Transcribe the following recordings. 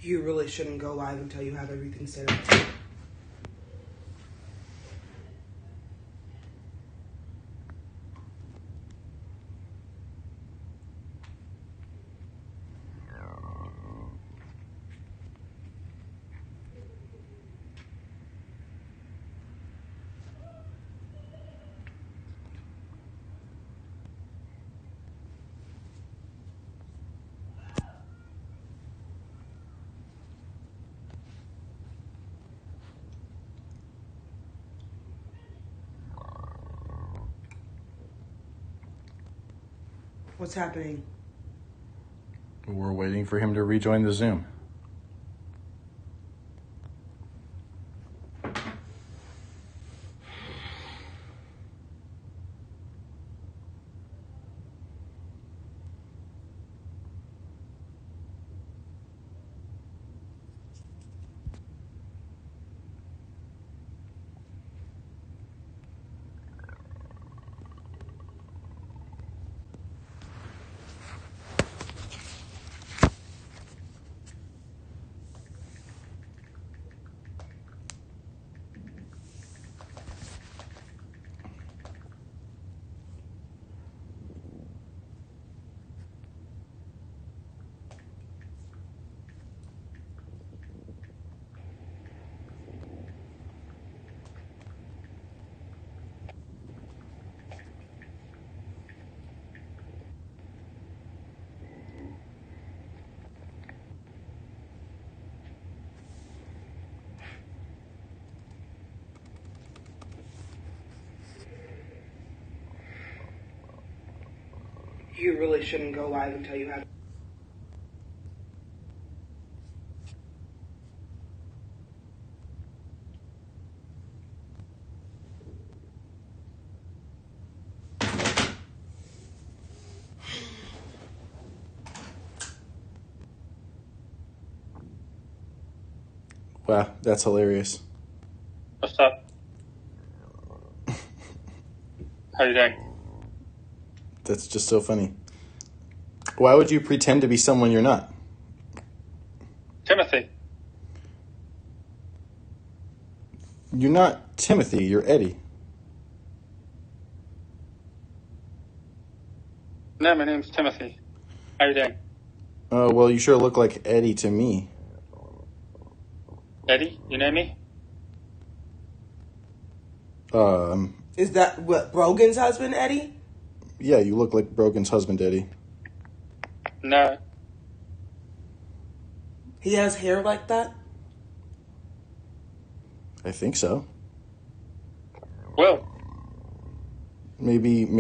You really shouldn't go live until you have everything set up. What's happening? We're waiting for him to rejoin the Zoom. You really shouldn't go live until you have... Wow, that's hilarious. What's up? How you doing? That's just so funny. Why would you pretend to be someone you're not? Timothy. You're not Timothy, you're Eddie. No, my name's Timothy. How you doing? Well, you sure look like Eddie to me. Eddie, you know me? Is that what, Brogan's husband, Eddie? Yeah, you look like Brogan's husband, Eddie. No. He has hair like that? I think so. Well, Maybe, I'm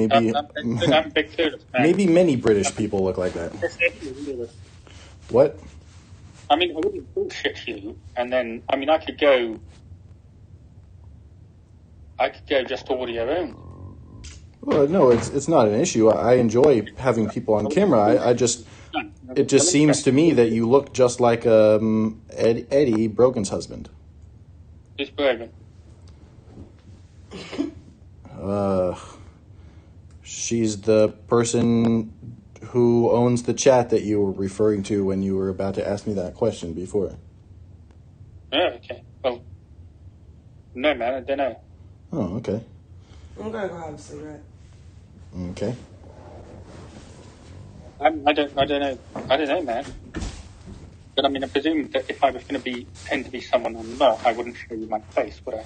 big clueless, man. maybe many British people look like that. It's Eddie, really. What? I mean, I wouldn't bullshit you, and then, I mean, I could go just audio only. Well, no, it's not an issue. I enjoy having people on camera. It just seems to me that you look just like Eddie, Brogan's husband. Who's Brogan? She's the person who owns the chat that you were referring to when you were about to ask me that question before. Oh, okay. Well, no, man, I don't know. Oh, okay. I'm gonna go have a cigarette. Okay. I don't know, man. But I mean, I presume that if I was going to pretend to be someone I'm not, I wouldn't show you my face, would I?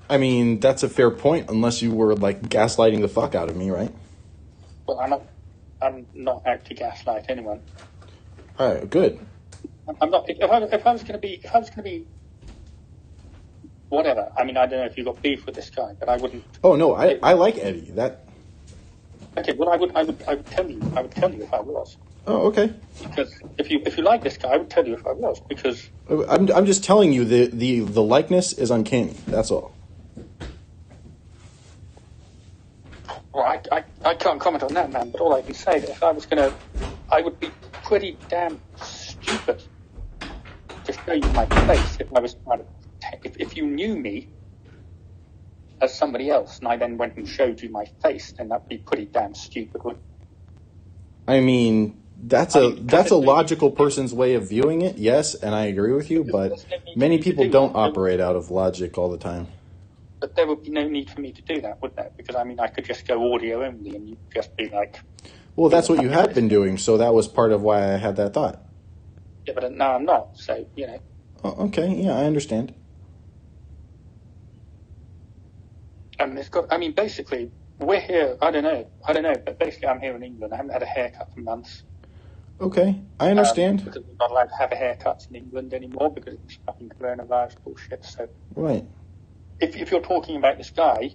I mean, that's a fair point, unless you were, like, gaslighting the fuck out of me, right? Well, I'm not out to gaslight anyone. All right, good. I'm not. If I was going to be, whatever. I mean, I don't know if you got beef with this guy, but I wouldn't. Oh no, I like Eddie. That. Okay, well, I would tell you. I would tell you if I was. Oh, okay. Because if you like this guy, I would tell you if I was. Because I'm just telling you the likeness is uncanny. That's all. well, I can't comment on that, man. But all I can say is, if I was going to, I would be pretty damn stupid to show you my face if I was trying to. If you knew me as somebody else, and I then went and showed you my face, then that'd be pretty damn stupid, wouldn't it? I mean, That's a logical person's way of viewing it, yes, and I agree with you, but many people don't operate out of logic all the time. But there would be no need for me to do that, would there? Because, I mean, I could just go audio only and you'd just be like... Well, that's what you had been doing, so that was part of why I had that thought. Yeah, but now I'm not, so, you know. Oh, okay, yeah, I understand. And basically, we're here, I don't know, but basically I'm here in England. I haven't had a haircut for months. Okay, I understand. Because we're not allowed to have a haircut in England anymore because it's fucking coronavirus bullshit, so... Right. If you're talking about this guy,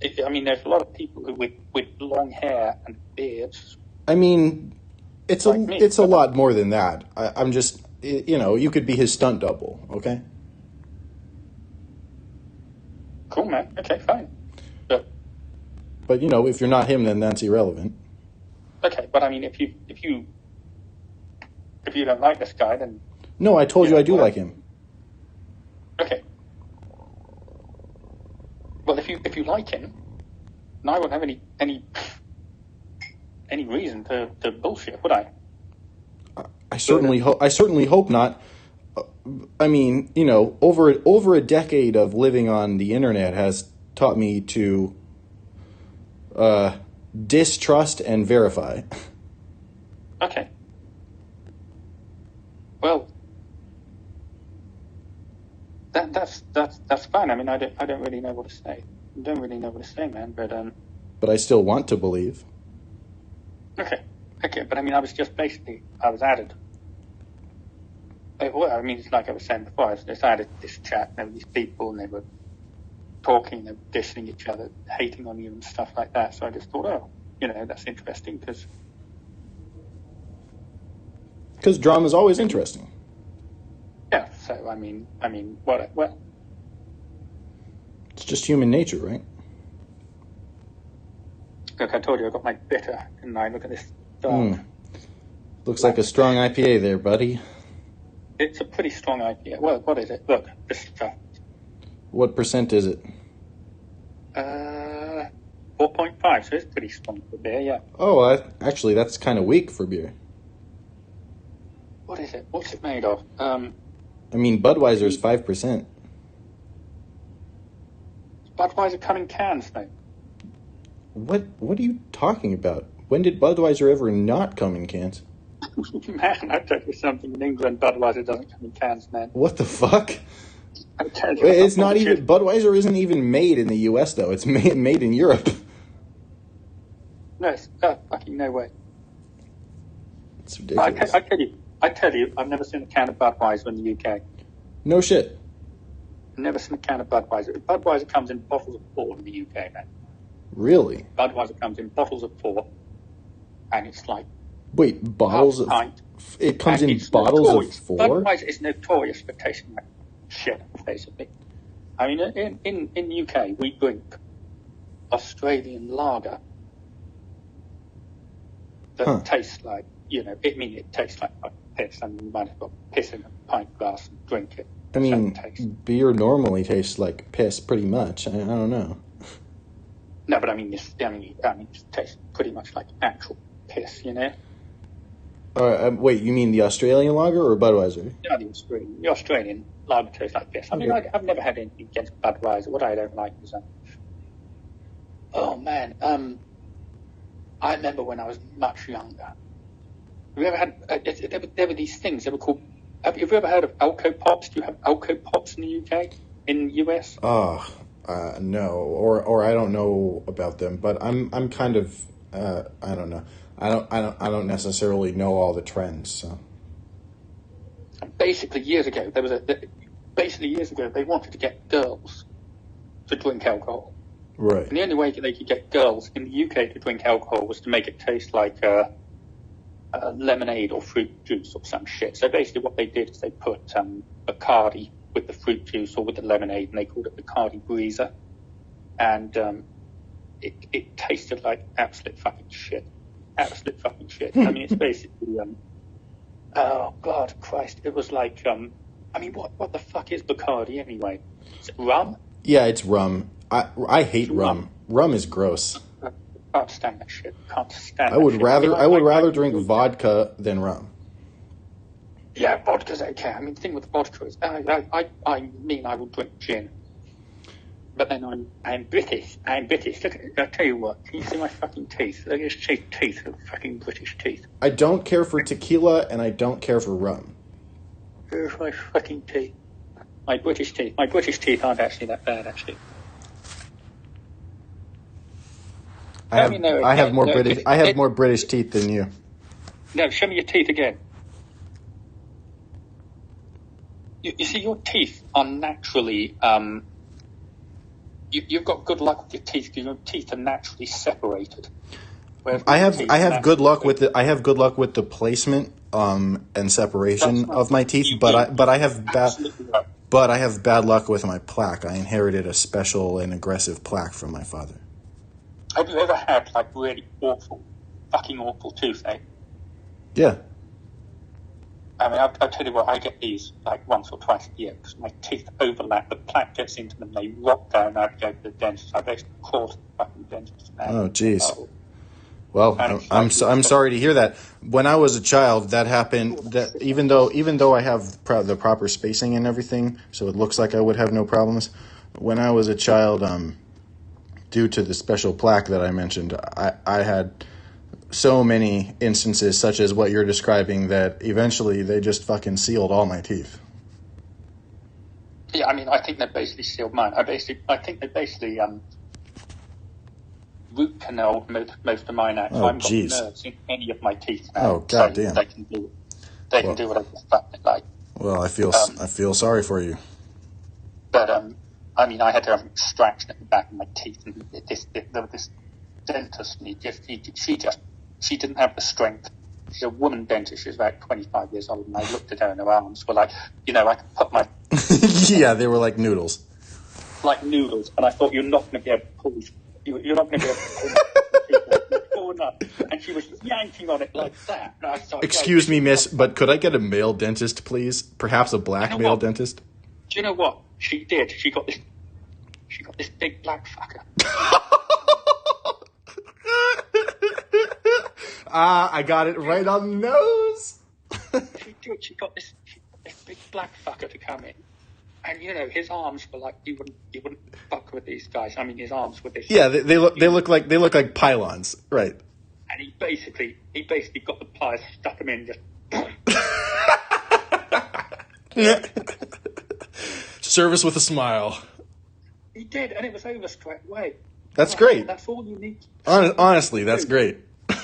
there's a lot of people with long hair and beards. I mean, it's a lot more than that. I'm just, you could be his stunt double, okay? Cool, man. Okay, fine. But if you're not him, then that's irrelevant. Okay, but I mean, if you don't like this guy, then... No, I told you I do like him. Okay. Well, if you like him, then I wouldn't have any reason to bullshit, would I? I certainly hope not. I mean, over a decade of living on the internet has taught me to distrust and verify. Okay. Well, that's fine. I mean, I don't really know what to say. I don't really know what to say, man. But I still want to believe. Okay. But I mean, I was added. Well, I mean, it's like I was saying before. I just added this chat. And there were these people, and they were talking, they were dissing each other, hating on you and stuff like that. So I just thought, that's interesting because drama is always interesting. Yeah. So I mean, what? Well, it's just human nature, right? Look, I told you I got my bitter, and I look at this dark. Looks like a strong IPA there, buddy. It's a pretty strong IPA. Well, what is it? Look, this stuff. What percent is it? 4.5, so it's pretty strong for beer, yeah. Oh, actually, that's kind of weak for beer. What is it? What's it made of? I mean, Budweiser's 5%. Budweiser come in cans, mate. What are you talking about? When did Budweiser ever not come in cans? Man, I tell you something. In England, Budweiser doesn't come in cans, man. What the fuck? I tell you, it's not even... Budweiser isn't even made in the U.S., though. It's made in Europe. No, it's fucking no way. It's ridiculous. I tell you, I've never seen a can of Budweiser in the UK. No shit. Never seen a can of Budweiser. Budweiser comes in bottles of 4 in the UK, man. Really? Budweiser comes in bottles of 4, and it's like... Wait, bottles of... It comes in bottles of 4? Budweiser is notorious for tasting like shit, basically. I mean, in the UK, we drink Australian lager that tastes like, it tastes like piss, and you might as well piss in a pint glass and drink it. I mean, beer normally tastes like piss, pretty much. I don't know. No, but I mean, it tastes pretty much like actual piss, Wait, you mean the Australian lager or Budweiser? No, the Australian lager tastes like piss. I mean, I've never had anything against Budweiser. What I don't like is, oh man, I remember when I was much younger. Have you ever had? There were these things. They were called. Have you ever heard of Alco Pops? Do you have Alco Pops in the UK? In the US? Oh, no, or I don't know about them. But I'm kind of I don't know. I don't necessarily know all the trends. So. Basically, years ago they wanted to get girls to drink alcohol. Right. And the only way that they could get girls in the UK to drink alcohol was to make it taste like lemonade or fruit juice or some shit. So basically what they did is they put Bacardi with the fruit juice or with the lemonade, and they called it Bacardi Breezer. And it tasted like absolute fucking shit. Absolute fucking shit. I mean, it's basically... oh, God, Christ. It was like... I mean, what the fuck is Bacardi anyway? Is it rum? Yeah, it's rum. I hate rum. Rum is gross. Can't stand that shit. Can't stand I would that rather shit. I would rather drink vodka than rum. Yeah, vodka's okay. I mean, the thing with vodka is, I mean, I will drink gin. But then I'm British. I'm British. Look, I'll tell you what. Can you see my fucking teeth? Look at his teeth. Fucking British teeth. I don't care for tequila and I don't care for rum. Here's my fucking teeth. My British teeth. My British teeth aren't actually that bad, actually. I have more British teeth than you. No, show me your teeth again. You see, your teeth are naturally. You've got good luck with your teeth because your teeth are naturally separated. I have good luck with the placement and separation of my teeth, but I have bad luck with my plaque. I inherited a special and aggressive plaque from my father. Have you ever had like really fucking awful toothache? Yeah. I mean, I'll tell you what, I get these like once or twice a year because my teeth overlap, the plaque gets into them, they rot down, I have to go to the dentist. I basically crawl to the fucking dentist now. Oh, jeez. Well, I'm sorry to hear that. When I was a child, that happened. That even though I have the proper spacing and everything, so it looks like I would have no problems. When I was a child, due to the special plaque that I mentioned, I had so many instances such as what you're describing that eventually they just fucking sealed all my teeth. Yeah, I mean, I think they basically sealed mine. I think they basically root canal most of mine out. So I've got nerves in any of my teeth now. Oh, goddamn. They can do whatever the fuck they like. Well, I feel sorry for you. But I mean, I had to have an extraction at the back of my teeth, and this dentist, she didn't have the strength. She's a woman dentist. She was about 25 years old, and I looked at her, and her arms were like, I could put my yeah, they were like noodles. Like noodles, and I thought you're not going to be able to pull these. You're not going to be able to pull them up. And she was yanking on it like that. And I thought, excuse me, miss, but could I get a male dentist, please? Perhaps a black male dentist? Do you know what? She did. She got this big black fucker. I got it right on the nose. She did. She got this big black fucker to come in. And his arms were like you wouldn't fuck with these guys. I mean, his arms were this. Yeah, they look like pylons, right? And he basically got the pliers, stuck them in, just. Service with a smile. He did, and it was over straight away. That's great. That's all you need. Honestly, that's great. But,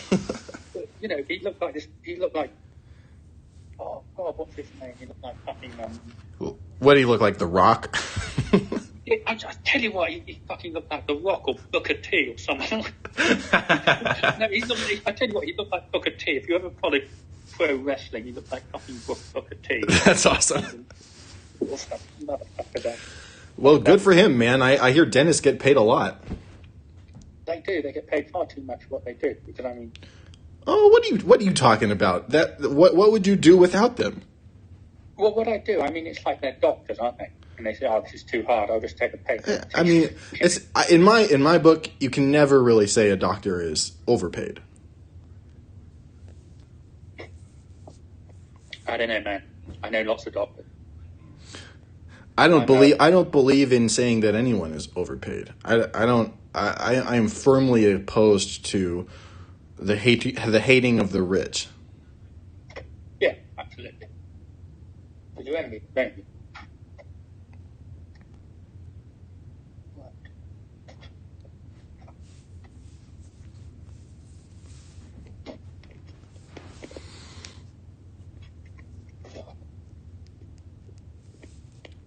he looked like this. He looked like. Oh God, what's his name? He looked like fucking. What do you look like, The Rock? I tell you what, he fucking looked like The Rock or Booker T or something. No, I tell you what, he looked like Booker T. If you ever followed pro wrestling, he looked like fucking Booker T. That's awesome. Well, good for him, man. I hear dentists get paid a lot. They do. They get paid far too much for what they do. Because I mean. Oh, what are you talking about? What would you do without them? Well, what I do, I mean, it's like they're doctors, aren't they? And they say, "Oh, this is too hard. I'll just take a pay cut." I mean, it's in my book, you can never really say a doctor is overpaid. I don't know, man. I know lots of doctors. I don't believe in saying that anyone is overpaid. I am firmly opposed to the hating of the rich. Yeah, absolutely. But you envy.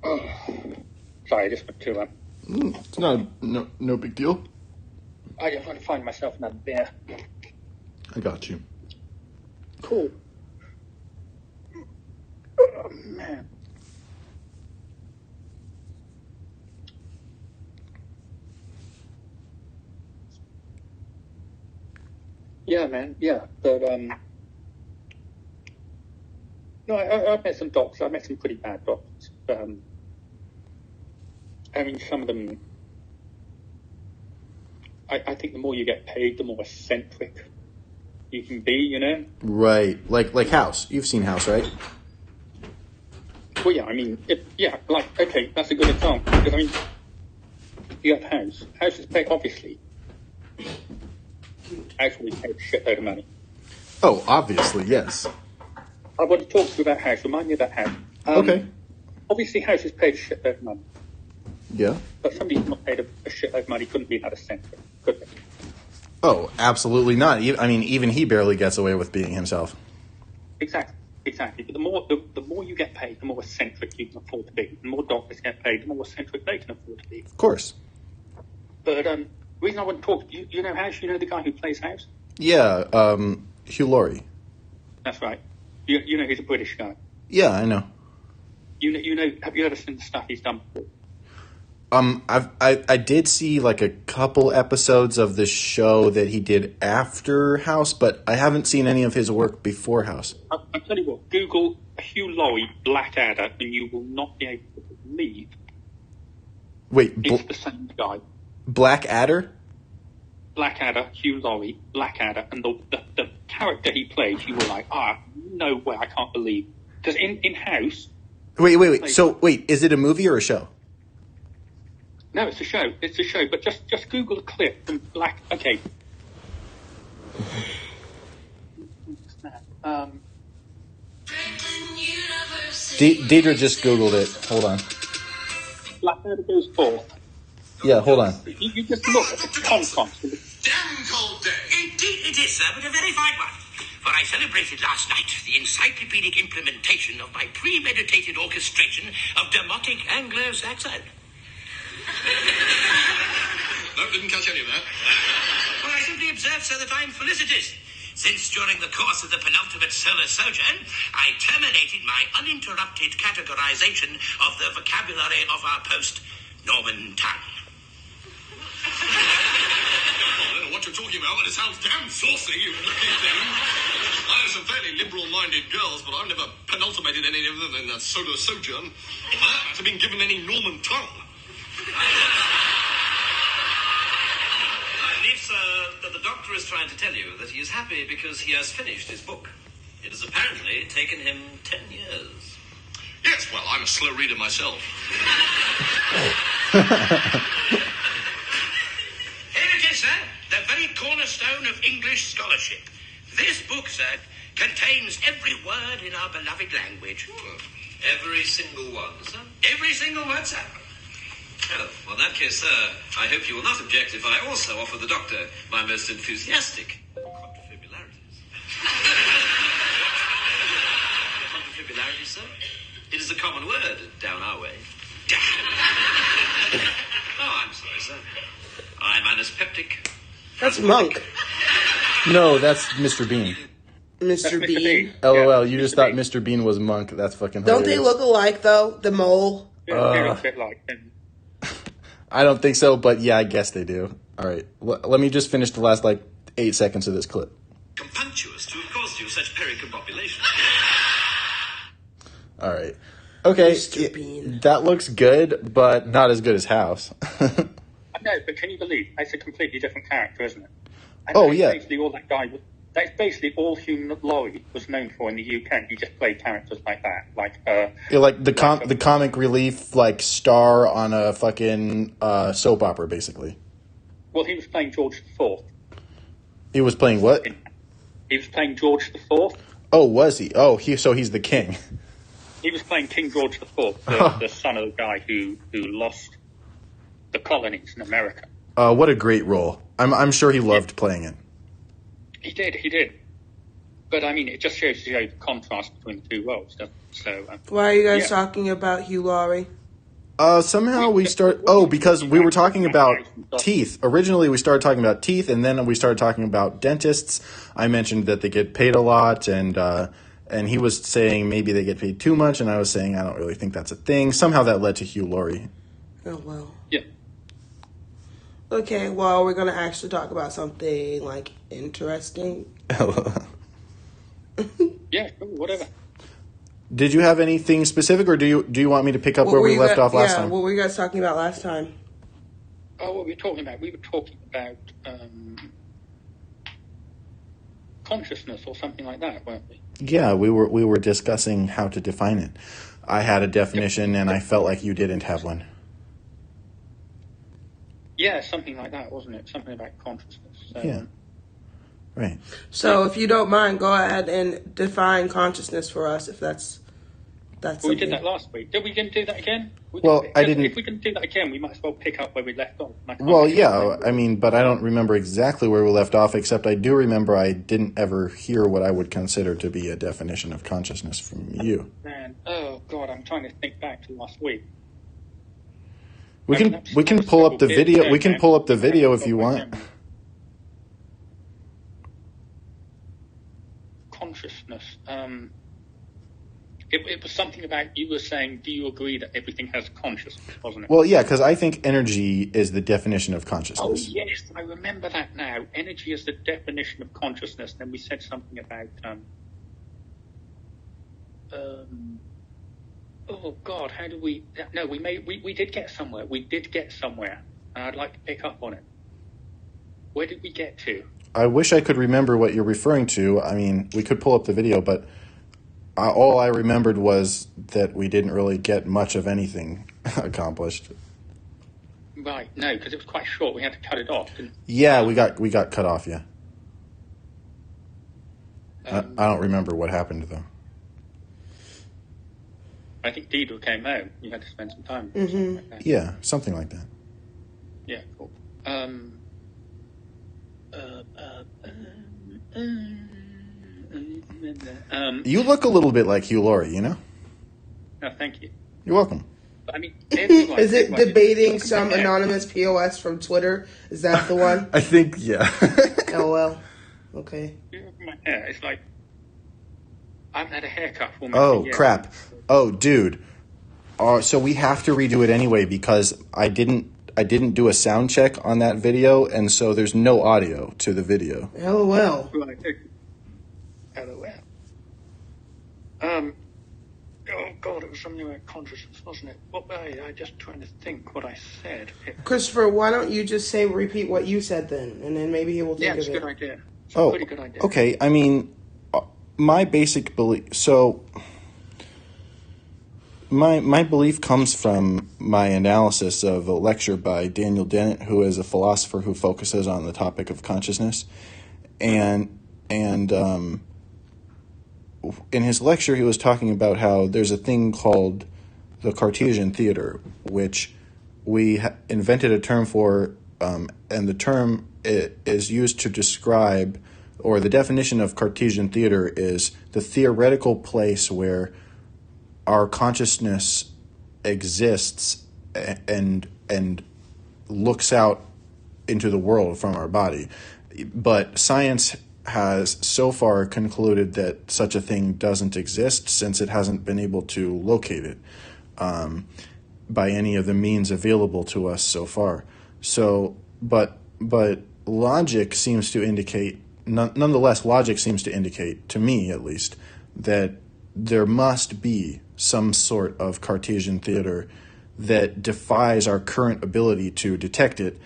Oh, sorry, I just went to It's no big deal. I just want to find myself another beer. I got you. Cool. Oh, man. Yeah, man. Yeah, but no, I've met some doctors. I've met some pretty bad doctors. I mean, some of them. I think the more you get paid, the more eccentric you can be, you know? Right. Like House. You've seen House, right? Well, yeah, I mean, okay, that's a good example. Because, I mean, you have House. House is paid, obviously. House will be paid a shitload of money. Oh, obviously, yes. I want to talk to you about House. Remind me about House. Okay. Obviously, House is paid a shitload of money. Yeah. But somebody who's not paid a shitload of money couldn't be that eccentric, could they? Oh, absolutely not. I mean, even he barely gets away with being himself. Exactly. But the more you get paid, the more eccentric you can afford to be. The more doctors get paid, the more eccentric they can afford to be. Of course. But the reason I want to talk, you know House? You know the guy who plays House? Yeah, Hugh Laurie. That's right. You know he's a British guy. Yeah, I know. You know. Have you ever seen the stuff he's done before? I did see like a couple episodes of the show that he did after House, but I haven't seen any of his work before House. I'll tell you what. Google Hugh Laurie Blackadder, and you will not be able to believe. Wait, it's the same guy. Blackadder? Blackadder, Hugh Laurie, Blackadder, and the character he plays, you were like, no way, I can't believe. Because in House... Wait. So, is it a movie or a show? No, it's a show. It's a show. But just Google a clip from Black... Okay. Deidre just Googled it. Hold on. Blackadder goes forth. Yeah, hold on. You just look at the contrast. Damn cold day. Indeed it is, sir, but a very fine one. For I celebrated last night the encyclopedic implementation of my premeditated orchestration of Demotic Anglo-Saxon. No, didn't catch any of that. Well, I simply observed, sir, that I'm felicitous. Since during the course of the penultimate solar sojourn, I terminated my uninterrupted categorization of the vocabulary of our post-Norman tongue. I don't know what you're talking about, but it sounds damn saucy, you lucky thing. I know some fairly liberal-minded girls, but I've never penultimated any of them in that solar sojourn. I haven't been given any Norman tongue. I believe, sir, that the doctor is trying to tell you that he is happy because he has finished his book. It has apparently taken him 10 years. Yes, well, I'm a slow reader myself. Here it is, sir, the very cornerstone of English scholarship. This book, sir, contains every word in our beloved language. Every single one, sir? Every single word, sir. Oh, well, in that case, sir, I hope you will not object if I also offer the doctor my most enthusiastic quadrifibularities. Quadrifibularities, sir? It is a common word down our way. Oh, I'm sorry, sir. I'm anaspeptic. That's Monk. No, that's Mr. Bean. Mr. Bean. LOL, you just thought Mr. Bean was Monk. That's fucking hilarious. Don't they look alike, though? The mole? They're a bit like him. I don't think so, but yeah, I guess they do. All right, let me just finish the last, 8 seconds of this clip. Compunctious to have caused you such pericombobulation. All right. Okay, Mr. Bean. that looks good, but not as good as House. I know, but can you believe it's a completely different character, isn't it? And Oh, that's yeah. Basically, all that guy. That's basically all Hugh Laurie was known for in the UK. He just played characters like that, Yeah, like the comic relief star on a fucking soap opera, basically. Well, he was playing George IV. He was playing what? He was playing George IV. Oh, was he? Oh, he's the king. He was playing King George IV, the son of the guy who lost the colonies in America. What a great role! I'm sure he loved playing it. He did. But I mean, it just shows you the contrast between the two roles, doesn't it? So, Why are you guys talking about Hugh Laurie? Somehow we start. Oh, because we were talking about teeth. Originally, we started talking about teeth, and then we started talking about dentists. I mentioned that they get paid a lot, and he was saying maybe they get paid too much, and I was saying I don't really think that's a thing. Somehow that led to Hugh Laurie. Oh, well. yeah. Okay, well, we're going to actually talk about something, interesting. Yeah, sure, whatever. Did you have anything specific, or do you want me to pick up where we left off last time? What were you guys talking about last time? what were we talking about? We were talking about consciousness or something like that, weren't we? Yeah, we were discussing how to define it. I had a definition, and I felt like you didn't have one. Yeah, something like that, wasn't it? Something about consciousness. So, Yeah. Right. So, if you don't mind, go ahead and define consciousness for us, if that's Well, we something. did that last week. Did we going to do that again? Well, I didn't- If we can do that again, we might as well pick up where we left off. And I can't Well, really yeah, remember. I mean, but I don't remember exactly where we left off, except I do remember I didn't ever hear what I would consider to be a definition of consciousness from you. Man, oh God, I'm trying to think back to last week. We I mean, can that's- we can that's pull up the several video. bits We there, can man. pull up the video if you want. Consciousness. It was something about, you were saying, do you agree that everything has consciousness, wasn't it? Well, yeah, because I think energy is the definition of Oh, consciousness. yes, I remember that now. Energy is the definition of consciousness. Then we said something about, oh God, how do we, no, we did get somewhere. We did get somewhere. And I'd like to pick up on it. Where did we get to? I wish I could remember what you're referring to. I mean, we could pull up the video, but all I remembered was that we didn't really get much of anything accomplished. Right, no, because it was quite short. We had to cut it off. Didn't Yeah, we got cut off. Yeah, I don't remember what happened though. I think Deidre came out. You had to spend some time. With something like that. Yeah, something like that. Yeah, cool. You look a little bit like Hugh Laurie, you know? No, thank you. You're welcome. I mean, everyone, Is it everyone- debating some anonymous POS from Twitter? Is that the one? I think, yeah. Oh, well. Okay. My hair, it's like I haven't had a haircut for almost Oh, a year. crap. Oh, dude. So we have to redo it anyway because I didn't do a sound check on that video, and so there's no audio to the video. LOL. Right. LOL. Oh God, it was something about consciousness, wasn't it? What I just trying to think what I said. Christopher, why don't you just repeat what you said then, and then maybe he will Yeah, think it's a of good it. idea. It's a pretty good idea. Okay. I mean, my basic belief. So, my belief comes from my analysis of a lecture by Daniel Dennett, who is a philosopher who focuses on the topic of consciousness, and in his lecture, he was talking about how there's a thing called the Cartesian theater, which we invented a term for, and the term is used to describe, or the definition of Cartesian theater is the theoretical place where our consciousness exists and looks out into the world from our body. But science has so far concluded that such a thing doesn't exist since it hasn't been able to locate it by any of the means available to us so far. So, but logic seems to indicate, nonetheless, logic seems to indicate, to me at least, that there must be some sort of Cartesian theater that defies our current ability to detect it,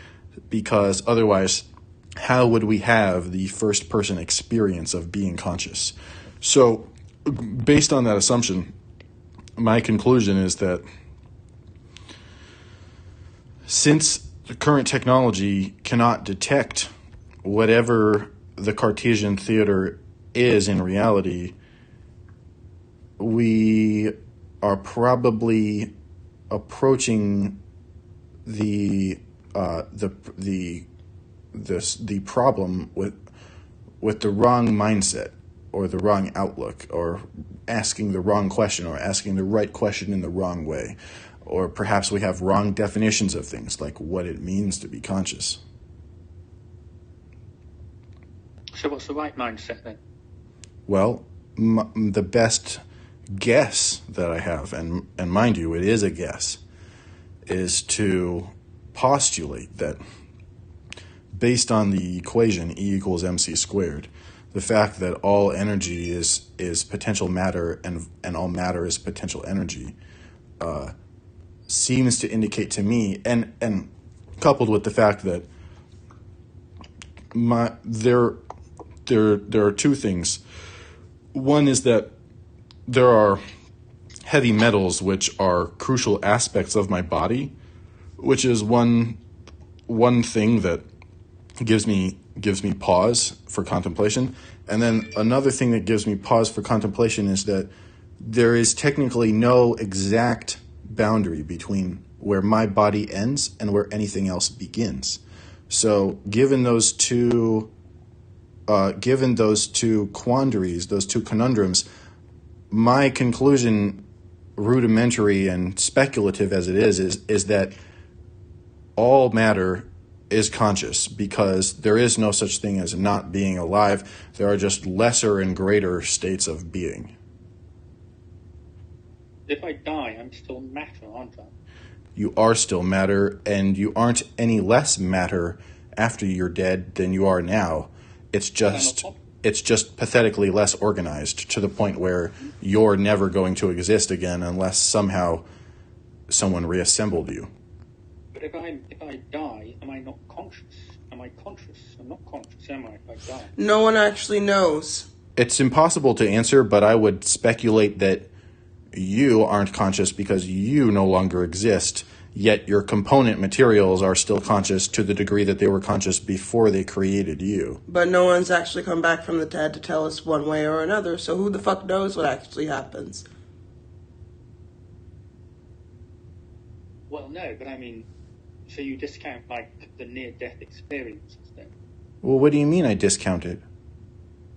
because otherwise, how would we have the first-person experience of being conscious? So, based on that assumption, my conclusion is that since the current technology cannot detect whatever the Cartesian theater is in reality, we are probably approaching the problem with the wrong mindset or the wrong outlook, or asking the wrong question, or asking the right question in the wrong way, or perhaps we have wrong definitions of things like what it means to be conscious. So what's the right mindset then? Well, the best guess that I have, and mind you, it is a guess, is to postulate that based on the equation E equals mc squared, the fact that all energy is potential matter and all matter is potential energy seems to indicate to me, and coupled with the fact that there are two things. One is that there are heavy metals which are crucial aspects of my body, which is one thing that gives me pause for contemplation. And then another thing that gives me pause for contemplation is that there is technically no exact boundary between where my body ends and where anything else begins. So given those two quandaries, those two conundrums, my conclusion, rudimentary and speculative as it is that all matter is conscious, because there is no such thing as not being alive. There are just lesser and greater states of being. If I die, I'm still matter, aren't I? You are still matter, and you aren't any less matter after you're dead than you are now. It's just pathetically less organized, to the point where you're never going to exist again unless somehow someone reassembled you. But if I die, am I not conscious? Am I conscious? I'm not conscious, am I, if I die? No one actually knows. It's impossible to answer, but I would speculate that you aren't conscious because you no longer exist, yet your component materials are still conscious to the degree that they were conscious before they created you. But no one's actually come back from the dead to tell us one way or another, so who the fuck knows what actually happens? Well, no, but I mean, so you discount, like, the near-death experiences then? Well, what do you mean I discount it?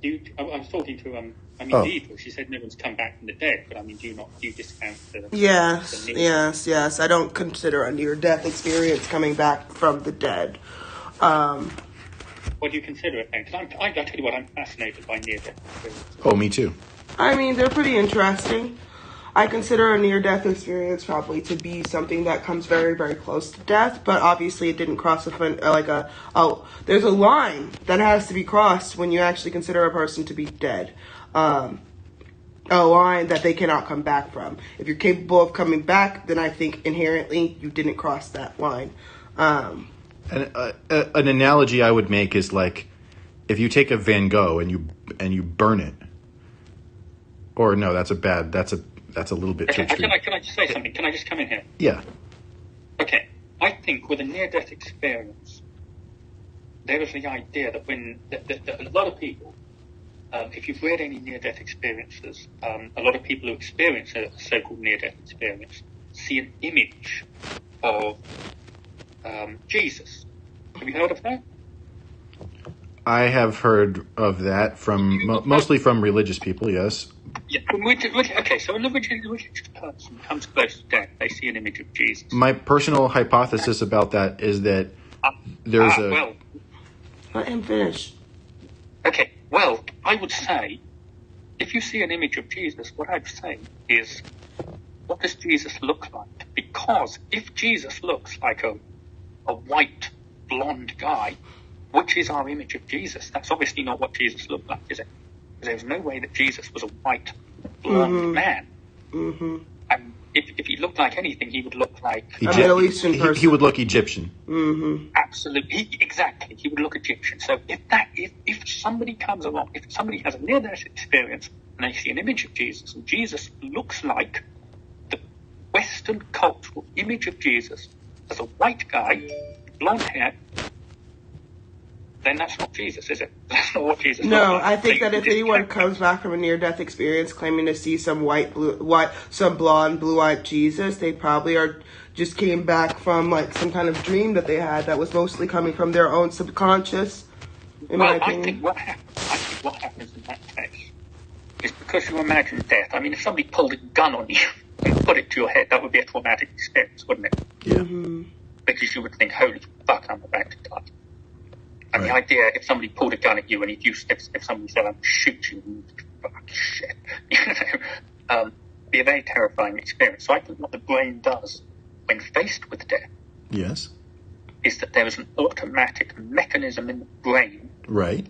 I was talking to, Deidre, she said no one's come back from the dead, but I mean, do you discount the... Yes. I don't consider a near-death experience coming back from the dead. What do you consider it then? Because I tell you what, I'm fascinated by near-death experiences. Oh, me too. I mean, they're pretty interesting. I consider a near-death experience probably to be something that comes very, very close to death, but obviously it didn't cross there's a line that has to be crossed when you actually consider a person to be dead. A line that they cannot come back from. If you're capable of coming back, then I think inherently you didn't cross that line. An analogy I would make is like, if you take a Van Gogh and you burn it, or no, that's a little bit too extreme. Can I just say something? Can I just come in here? Yeah. Okay. I think with a near-death experience, there is the idea that that a lot of people, if you've read any near-death experiences, a lot of people who experience a so-called near-death experience see an image of Jesus. Have you heard of that? I have heard of that from mostly from religious people, yes. Yeah. Okay, so a religious person comes close to death. They see an image of Jesus. My personal hypothesis about that is that there's Well, let him finish. Okay, well, I would say, if you see an image of Jesus, what I'd say is, what does Jesus look like? Because if Jesus looks like a white, blonde guy, which is our image of Jesus, that's obviously not what Jesus looked like, is it? Because there's no way that Jesus was a white, blonde man. Mm-hmm. And if he looked like anything, he would look like a Middle Eastern person. He would look Egyptian. Mm-hmm. Absolutely, exactly. He would look Egyptian. So if somebody comes along, if somebody has a near-death experience and they see an image of Jesus, and Jesus looks like the Western cultural image of Jesus as a white guy, blonde hair, then that's not Jesus, is it? That's not what Jesus No, looked like. I think that if anyone comes back from a near-death experience claiming to see some some blonde, blue-eyed Jesus, they probably just came back from like some kind of dream that they had that was mostly coming from their own subconscious. I think what happens in that case is because you imagine death. I mean, if somebody pulled a gun on you and put it to your head, that would be a traumatic experience, wouldn't it? Yeah. Mm-hmm. Because you would think, holy fuck, I'm about to die. And the idea, if somebody pulled a gun at you and if somebody said, I'm going to shoot you, and fuck shit, be a very terrifying experience. So I think what the brain does when faced with death, yes, is that there is an automatic mechanism in the brain, right,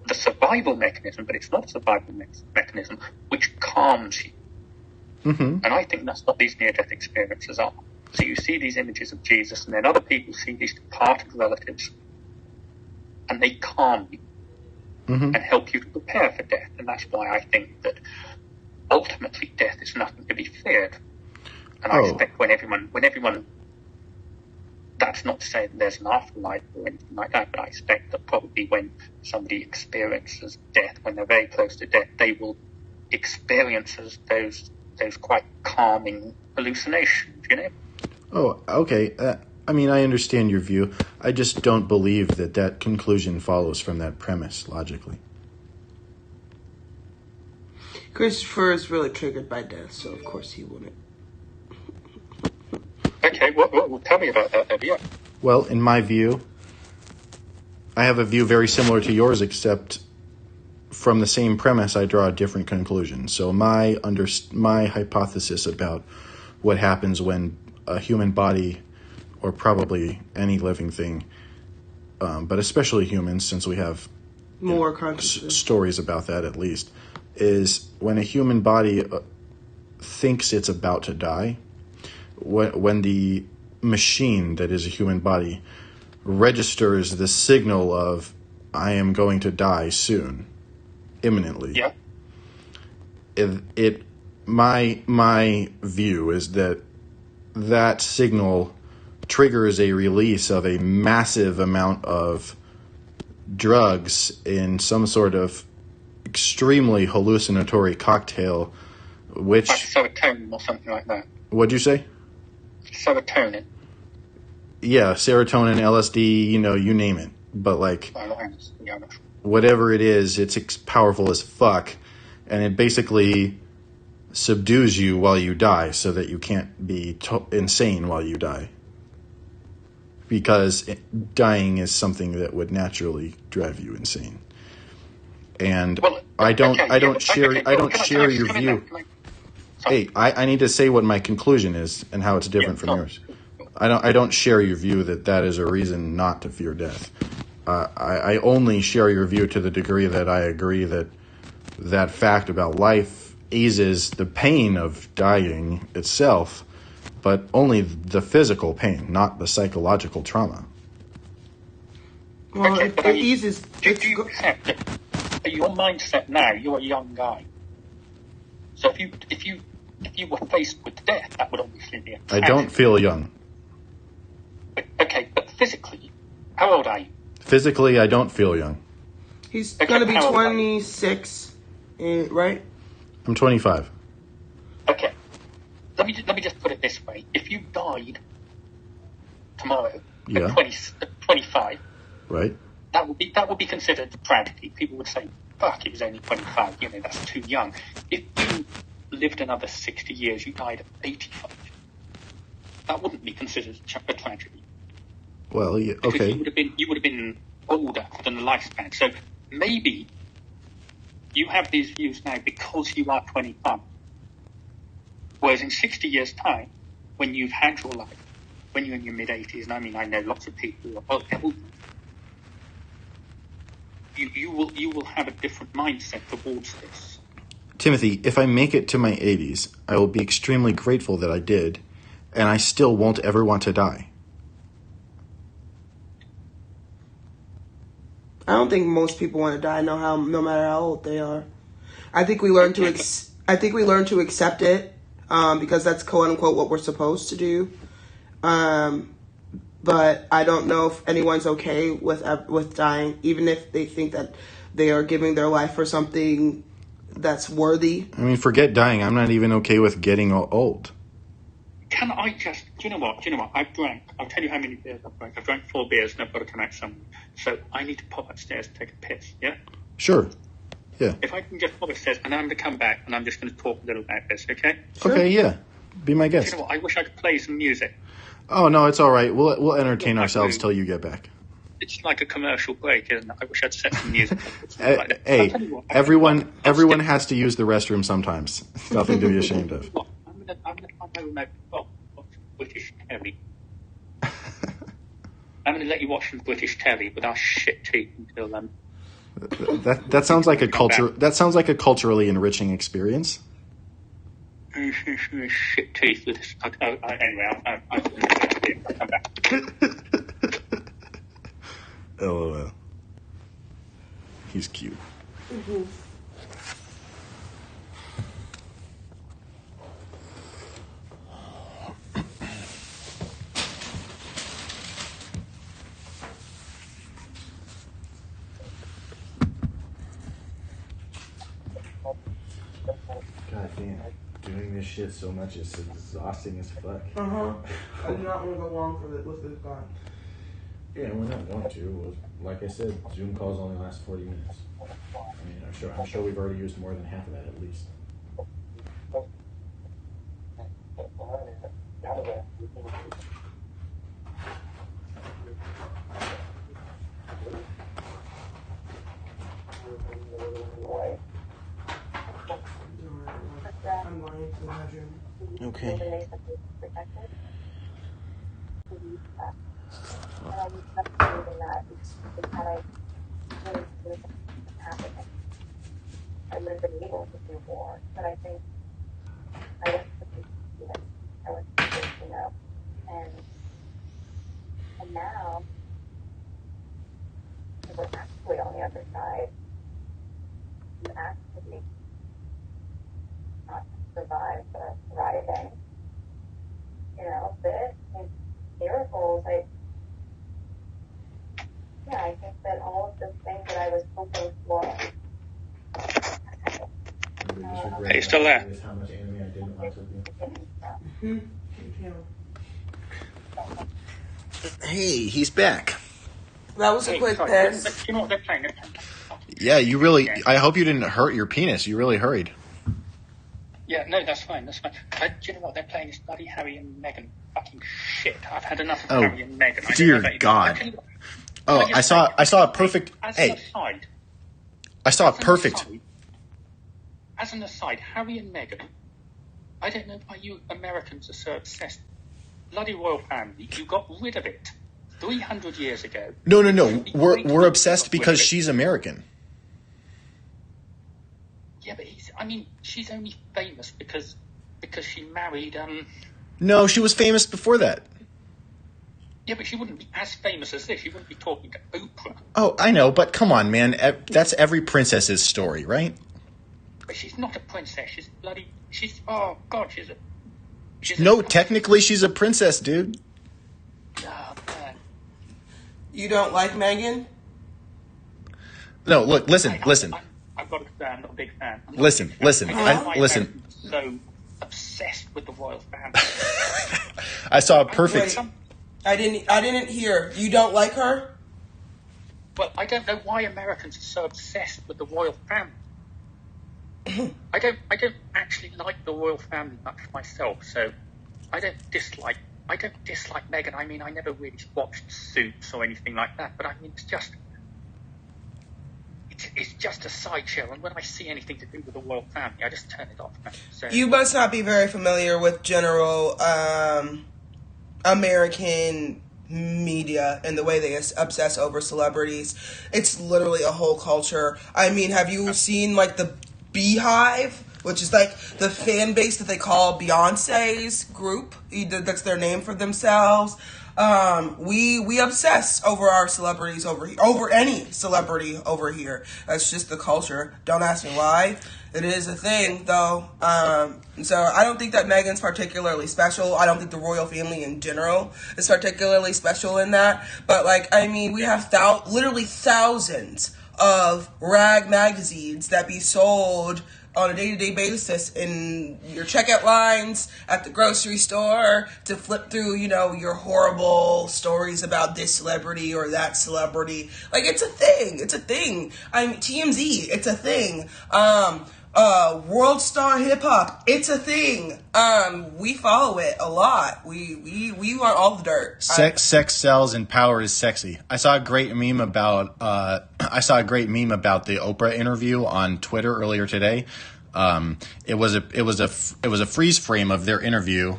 the survival mechanism, but it's not a survival mechanism, which calms you. Mm-hmm. And I think that's what these near-death experiences are. So you see these images of Jesus, and then other people see these departed relatives, and they calm you and help you to prepare for death. And that's why I think that ultimately death is nothing to be feared. And I expect when everyone, that's not to say that there's an afterlife or anything like that, but I expect that probably when somebody experiences death, when they're very close to death, they will experience those quite calming hallucinations, you know? Oh, okay. I mean, I understand your view. I just don't believe that conclusion follows from that premise logically. Christopher is really triggered by death, so of course he wouldn't. Okay, well, tell me about that, yeah. Well, in my view, I have a view very similar to yours, except from the same premise, I draw a different conclusion. So my hypothesis about what happens when a human body, or probably any living thing, but especially humans, since we have more consciousness stories about that at least, is when a human body thinks it's about to die, when the machine that is a human body registers the signal of I am going to die soon, imminently. Yeah. My view is that signal triggers a release of a massive amount of drugs in some sort of extremely hallucinatory cocktail, which... Like serotonin or something like that. What'd you say? Serotonin. Yeah, serotonin, LSD, you name it. But whatever it is, it's powerful as fuck, and it basically subdues you while you die so that you can't be insane while you die. Because dying is something that would naturally drive you insane. And I don't share your view. Hey, I need to say what my conclusion is and how it's different from yours. I don't share your view that is a reason not to fear death. I only share your view to the degree that I agree that fact about life eases the pain of dying itself, but only the physical pain, not the psychological trauma. Well, it eases... Do you accept that your mindset now, you're a young guy. So if you were faced with death, that would obviously be a tragedy. I don't feel young. Okay, but physically, how old are you? Physically, I don't feel young. He's going to be 26, right? I'm 25. Okay. Let me just put it this way. If you died tomorrow at 25, right, that would be considered a tragedy. People would say, fuck, he was only 25, that's too young. If you lived another 60 years, you died at 85, that wouldn't be considered a tragedy. Well, yeah, okay. Because you would have been older than the lifespan. So maybe you have these views now because you are 25. Whereas in 60 years' time, when you've had your life, when you're in your mid-80s, and I know lots of people who are older, you will have a different mindset towards this. Timothy, if I make it to my 80s, I will be extremely grateful that I did, and I still won't ever want to die. I don't think most people want to die, no matter how old they are. I think we learn to accept it, because that's quote unquote what we're supposed to do. But I don't know if anyone's okay with dying, even if they think that they are giving their life for something that's worthy. I mean, forget dying. I'm not even okay with getting old. Can I just... Do you know what? I've drank... I'll tell you how many beers I've drank. I've drank 4 beers and I've got to come out somewhere. So I need to pop upstairs and take a piss, yeah? Sure. Yeah. If I can just pop upstairs and I'm going to come back and I'm just going to talk a little about this, okay? Sure. Okay, yeah. Be my guest. Do you know what? I wish I could play some music. Oh, no, it's all right. We'll entertain ourselves till you get back. It's like a commercial break, isn't it? I wish I'd set some music. Hey, everyone has to use the restroom sometimes. It's nothing to be ashamed of. I'm going to watch British telly. I'm going to let you watch some British telly with our shit teeth until then. That sounds like a culture. That sounds like a culturally enriching experience. shit teeth with this. Anyway, I'll come back. LOL. He's cute. Mm-hmm. God damn. Doing this shit so much is exhausting as fuck. I do not want to go long with this guy. Yeah, we're not going to. Like I said, Zoom calls only last 40 minutes. I mean, I'm sure we've already used more than half of that at least. I'm lying to imagine. Okay. I would have been able to do more, but I think I was and now we're actually on the other side. You actually not survive, but thriving. This and miracles. I think that all of the things that I was hoping for. Hey, still there? How much anime I didn't watch with you. Hey, he's back. That was a quick piss. You know what they're playing? Yeah, you really. I hope you didn't hurt your penis. You really hurried. Yeah, no, that's fine. Do you know what they're playing? Is bloody Harry and Meghan. Fucking shit. I've had enough of Harry and Meghan. Dear God. Oh, I saw a perfect. As Hey, an aside, I saw a perfect. As an aside, Harry and Meghan. I don't know why you Americans are so obsessed. Bloody royal family. You got rid of it 300 years ago. No. We're obsessed because she's American. Yeah, but she's only famous because she married. No, she was famous before that. Yeah, but she wouldn't be as famous as this. She wouldn't be talking to Oprah. Oh, I know, but come on, man. That's every princess's story, right? But she's not a princess. Oh, God, technically she's a princess, dude. Oh, man. You don't like Meghan? No, look, listen. I've got a fan, not a big fan. Listen. Listen. So obsessed with the royal family. I saw a perfect. Wait, I didn't hear. You don't like her? Well, I don't know why Americans are so obsessed with the royal family. I don't actually like the royal family much myself, so I don't dislike Meghan. I never really watched Suits or anything like that, but it's just a sideshow, and when I see anything to do with the royal family, I just turn it off. So, you must not be very familiar with general American media and the way they obsess over celebrities. It's literally a whole culture. Have you seen the Beehive, which is the fan base that they call Beyonce's group? That's their name for themselves. We obsess over our celebrities over any celebrity over here. That's just the culture. Don't ask me why. It is a thing, though. So I don't think that Meghan's particularly special. I don't think the royal family in general is particularly special in that. But we have literally thousands of rag magazines that be sold on a day-to-day basis in your checkout lines at the grocery store to flip through, your horrible stories about this celebrity or that celebrity. It's a thing. It's a thing. TMZ, it's a thing. World Star Hip Hop, it's a thing. We follow it a lot. We want all the dirt. Sex sells and power is sexy. I saw a great meme about the Oprah interview on Twitter earlier today. It was a freeze frame of their interview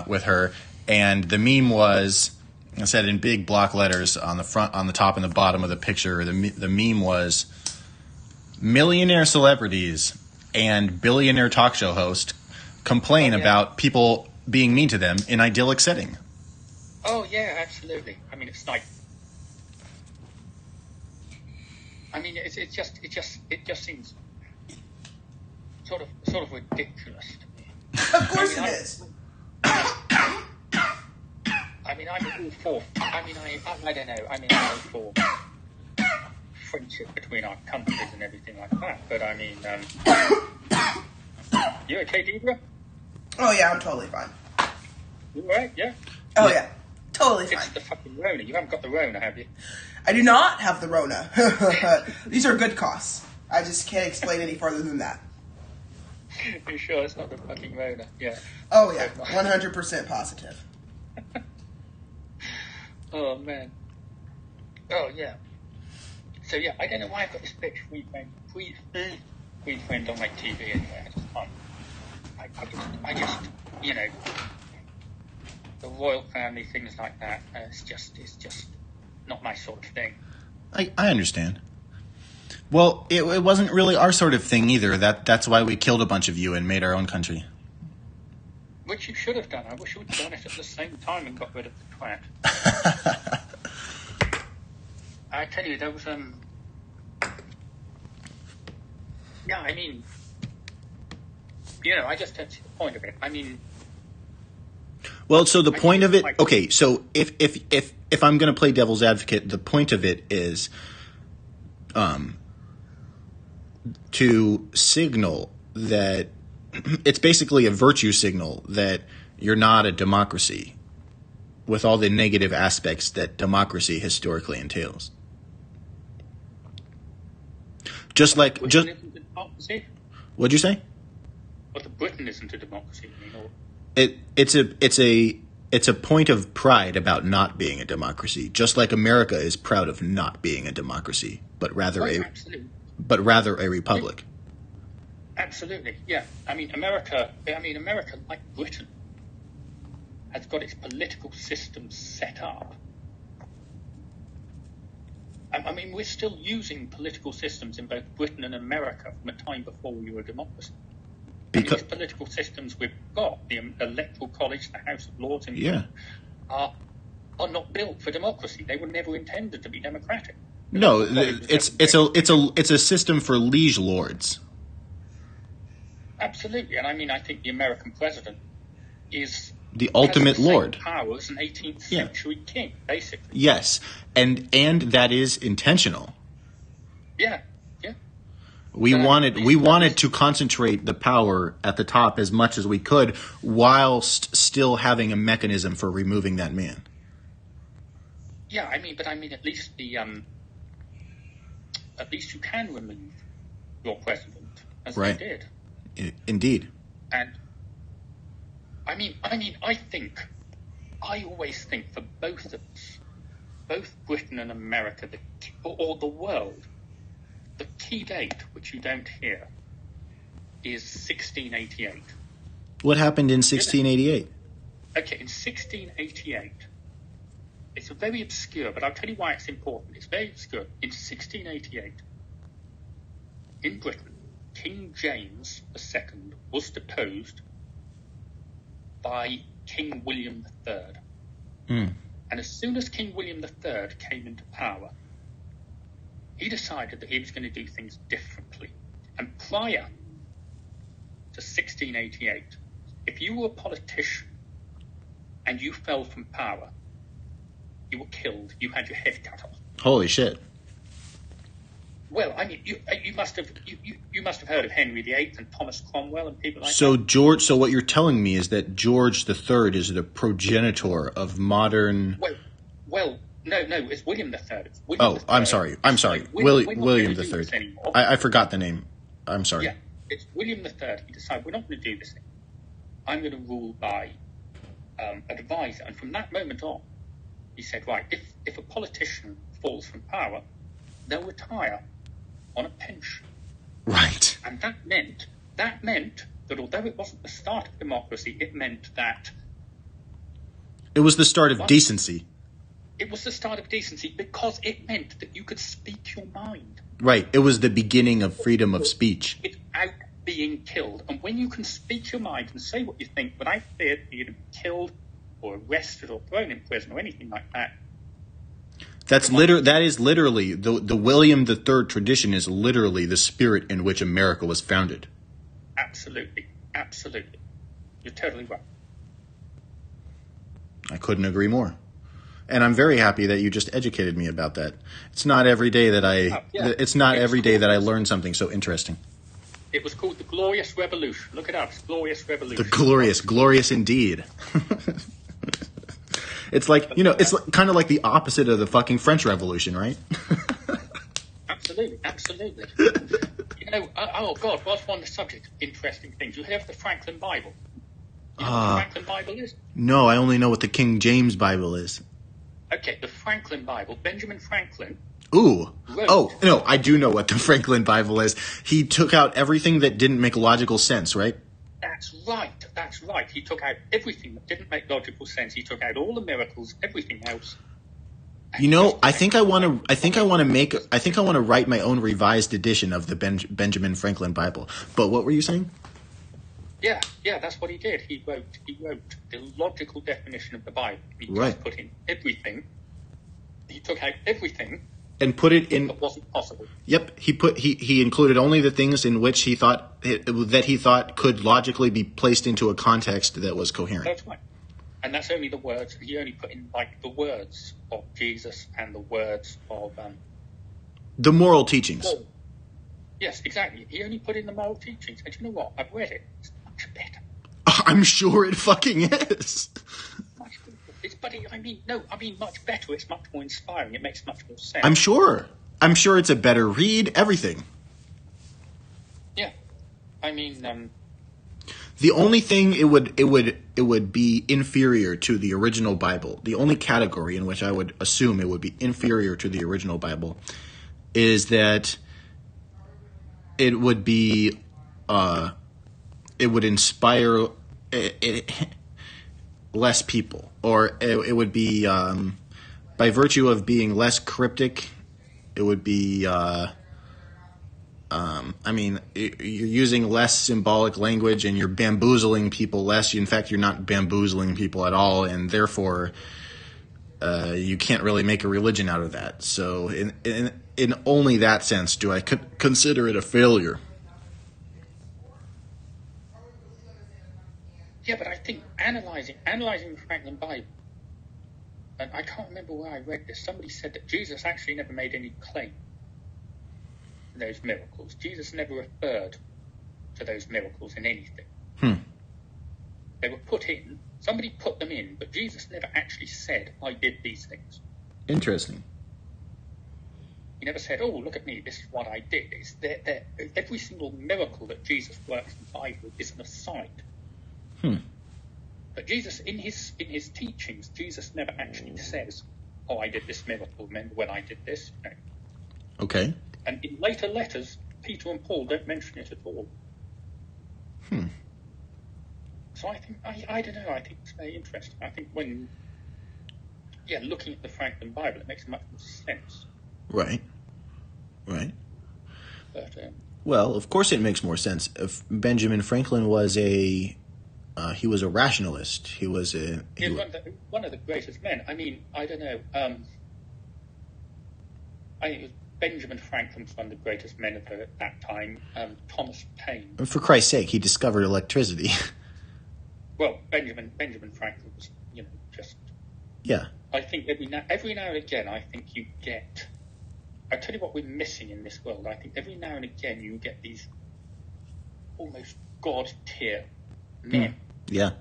with her, and the meme was, it said in big block letters on the front, on the top, and the bottom of the picture. The meme was millionaire celebrities and billionaire talk show host complain Oh, yeah. about people being mean to them in idyllic setting. Oh yeah, absolutely. I mean, it's like, I mean, it just seems sort of ridiculous to me. Of course it is. I mean, I'm all for. I mean, I don't know. I mean, I'm all for friendship between our countries and everything like that. But I mean, you okay, Deidre? Oh yeah, I'm totally fine. You all right? Yeah. Oh yeah, totally It's fine. the fucking Rona. You haven't got the Rona, have you? I do not have the Rona. These are good costs. I just can't explain any further than that. You sure it's not the fucking Rona? Yeah. Oh yeah, 100% positive. Oh man. Oh yeah. So yeah, I don't know why I've got this bitch weed friend on my TV anyway. I just, you know, the royal family, things like that. It's just not my sort of thing. I understand. Well, it wasn't really our sort of thing either. That's why we killed a bunch of you and made our own country. Which you should have done. I wish you would have done it at the same time and got rid of the twat. I tell you, there was yeah, I mean, you know, I just don't see the point of it. I mean, Well, so the point of it, okay, so if I'm going to play devil's advocate, the point of it is to signal that it's basically a virtue signal that you're not a democracy with all the negative aspects that democracy historically entails. Just like, Britain isn't a democracy. what'd you say? Well, Britain isn't a democracy, you know. It's a point of pride about not being a democracy, just like America is proud of not being a democracy, but rather a republic. Absolutely, yeah. I mean, America, like Britain, has got its political system set up. I mean, we're still using political systems in both Britain and America from a time before we were a democracy. These political systems we've got, the Electoral College, the House of Lords, and are not built for democracy. They were never intended to be democratic. No, it's a system for liege lords. Absolutely, and I mean, I think the American president is the ultimate has the same lord. power as an 18th century king, basically. Yes, and that is intentional. Yeah. We wanted to concentrate the power at the top as much as we could, whilst still having a mechanism for removing that man. Yeah, I mean, at least at least you can remove your president, as they did. Indeed. And I always think for both of us, both Britain and America, or the world, the key date, which you don't hear, is 1688. What happened in 1688? Okay, in 1688, it's very obscure, but I'll tell you why it's important. It's very obscure. In 1688, in Britain, King James II was deposed by King William III. And as soon as King William III came into power, he decided that he was going to do things differently. And prior to 1688, if you were a politician and you fell from power, you were killed. You had your head cut off. Holy shit. Well, I mean, you must have heard of Henry VIII and Thomas Cromwell and people like that. So what you're telling me is that George III is the progenitor of modern. Well, no, it's William III. I'm sorry. William III. I forgot the name. I'm sorry. Yeah, it's William III. He decided, we're not going to do this thing. I'm going to rule by advisor. And from that moment on, he said, right, if a politician falls from power, they'll retire on a pension. Right. And that meant that although it wasn't the start of democracy, it meant that it was the start of decency. It was the start of decency because it meant that you could speak your mind. Right. It was the beginning of freedom of speech. being killed. And when you can speak your mind and say what you think without fear that you're going to be killed or arrested or thrown in prison or anything like that. That is literally the William III tradition is literally the spirit in which America was founded. Absolutely. Absolutely. You're totally right. I couldn't agree more. And I'm very happy that you just educated me about that. It's not every day that I learn something so interesting. It was called the Glorious Revolution. Look it up. It's Glorious Revolution. The glorious indeed. It's like, it's kind of like the opposite of the fucking French Revolution, right? Absolutely. Oh God, whilst we're on the subject of interesting things, you heard of the Franklin Bible? You know what the Franklin Bible is? No, I only know what the King James Bible is. Okay, the Franklin Bible, Benjamin Franklin. Ooh. Oh, no, I do know what the Franklin Bible is. He took out everything that didn't make logical sense, right? That's right. He took out everything that didn't make logical sense. He took out all the miracles, everything else. I think I want to write my own revised edition of the Benjamin Franklin Bible. But what were you saying? Yeah, that's what he did. He wrote the logical definition of the Bible. He Right. just put in everything. He took out everything And put it in. that wasn't possible. Yep, he included only the things in which he thought could logically be placed into a context that was coherent. That's right. And that's only the words. He only put in the words of Jesus and the words of The moral teachings. Paul. Yes, exactly. He only put in the moral teachings. And you know what? I've read it. It's much better. I'm sure it fucking is. Much better. I mean much better. It's much more inspiring. It makes much more sense. I'm sure it's a better read. Everything. Yeah. I mean, The only thing it would be inferior to the original Bible. The only category in which I would assume it would be inferior to the original Bible is that it would be it would inspire less people, or it would be by virtue of being less cryptic, it would be you're using less symbolic language and you're bamboozling people less. In fact, you're not bamboozling people at all, and therefore you can't really make a religion out of that. So in only that sense do I consider it a failure. yeah, but I think analyzing the Franklin Bible, and I can't remember where I read this. Somebody said that Jesus actually never made any claim to those miracles. Jesus never referred to those miracles in anything. They were put in. Somebody put them in, but Jesus never actually said, "I did these things." Interesting. He never said, "Oh, look at me, this is what I did." It's every single miracle that Jesus works in the Bible is an aside. But Jesus, in his teachings, Jesus never actually says, "Oh, I did this miracle. Remember when I did this?" No. Okay. And in later letters, Peter and Paul don't mention it at all. So I think, I don't know, I think it's very interesting. I think looking at the Franklin Bible, it makes much more sense. Right. But, Well, of course it makes more sense. If Benjamin Franklin was he was a rationalist. He was one of the greatest men. I mean, I don't know. Benjamin Franklin was one of the greatest men of that time. Thomas Paine. For Christ's sake, he discovered electricity. Well, Benjamin Franklin was, just. Yeah. I think every now and again, I think you get. I tell you what we're missing in this world. I think every now and again you get these almost god tier men. Yeah.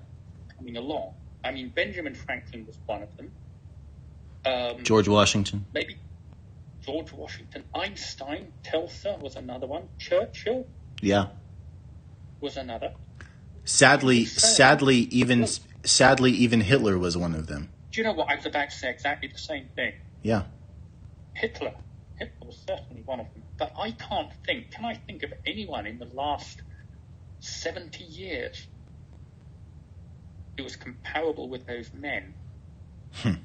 Coming along. I mean, Benjamin Franklin was one of them. George Washington. Maybe George Washington. Einstein. Telsa was another one. Churchill. Yeah. Was another. Sadly, even Hitler was one of them. Do you know what? I was about to say exactly the same thing. Yeah. Hitler was certainly one of them. But I can't think. Can I think of anyone in the last 70 years who was comparable with those men? And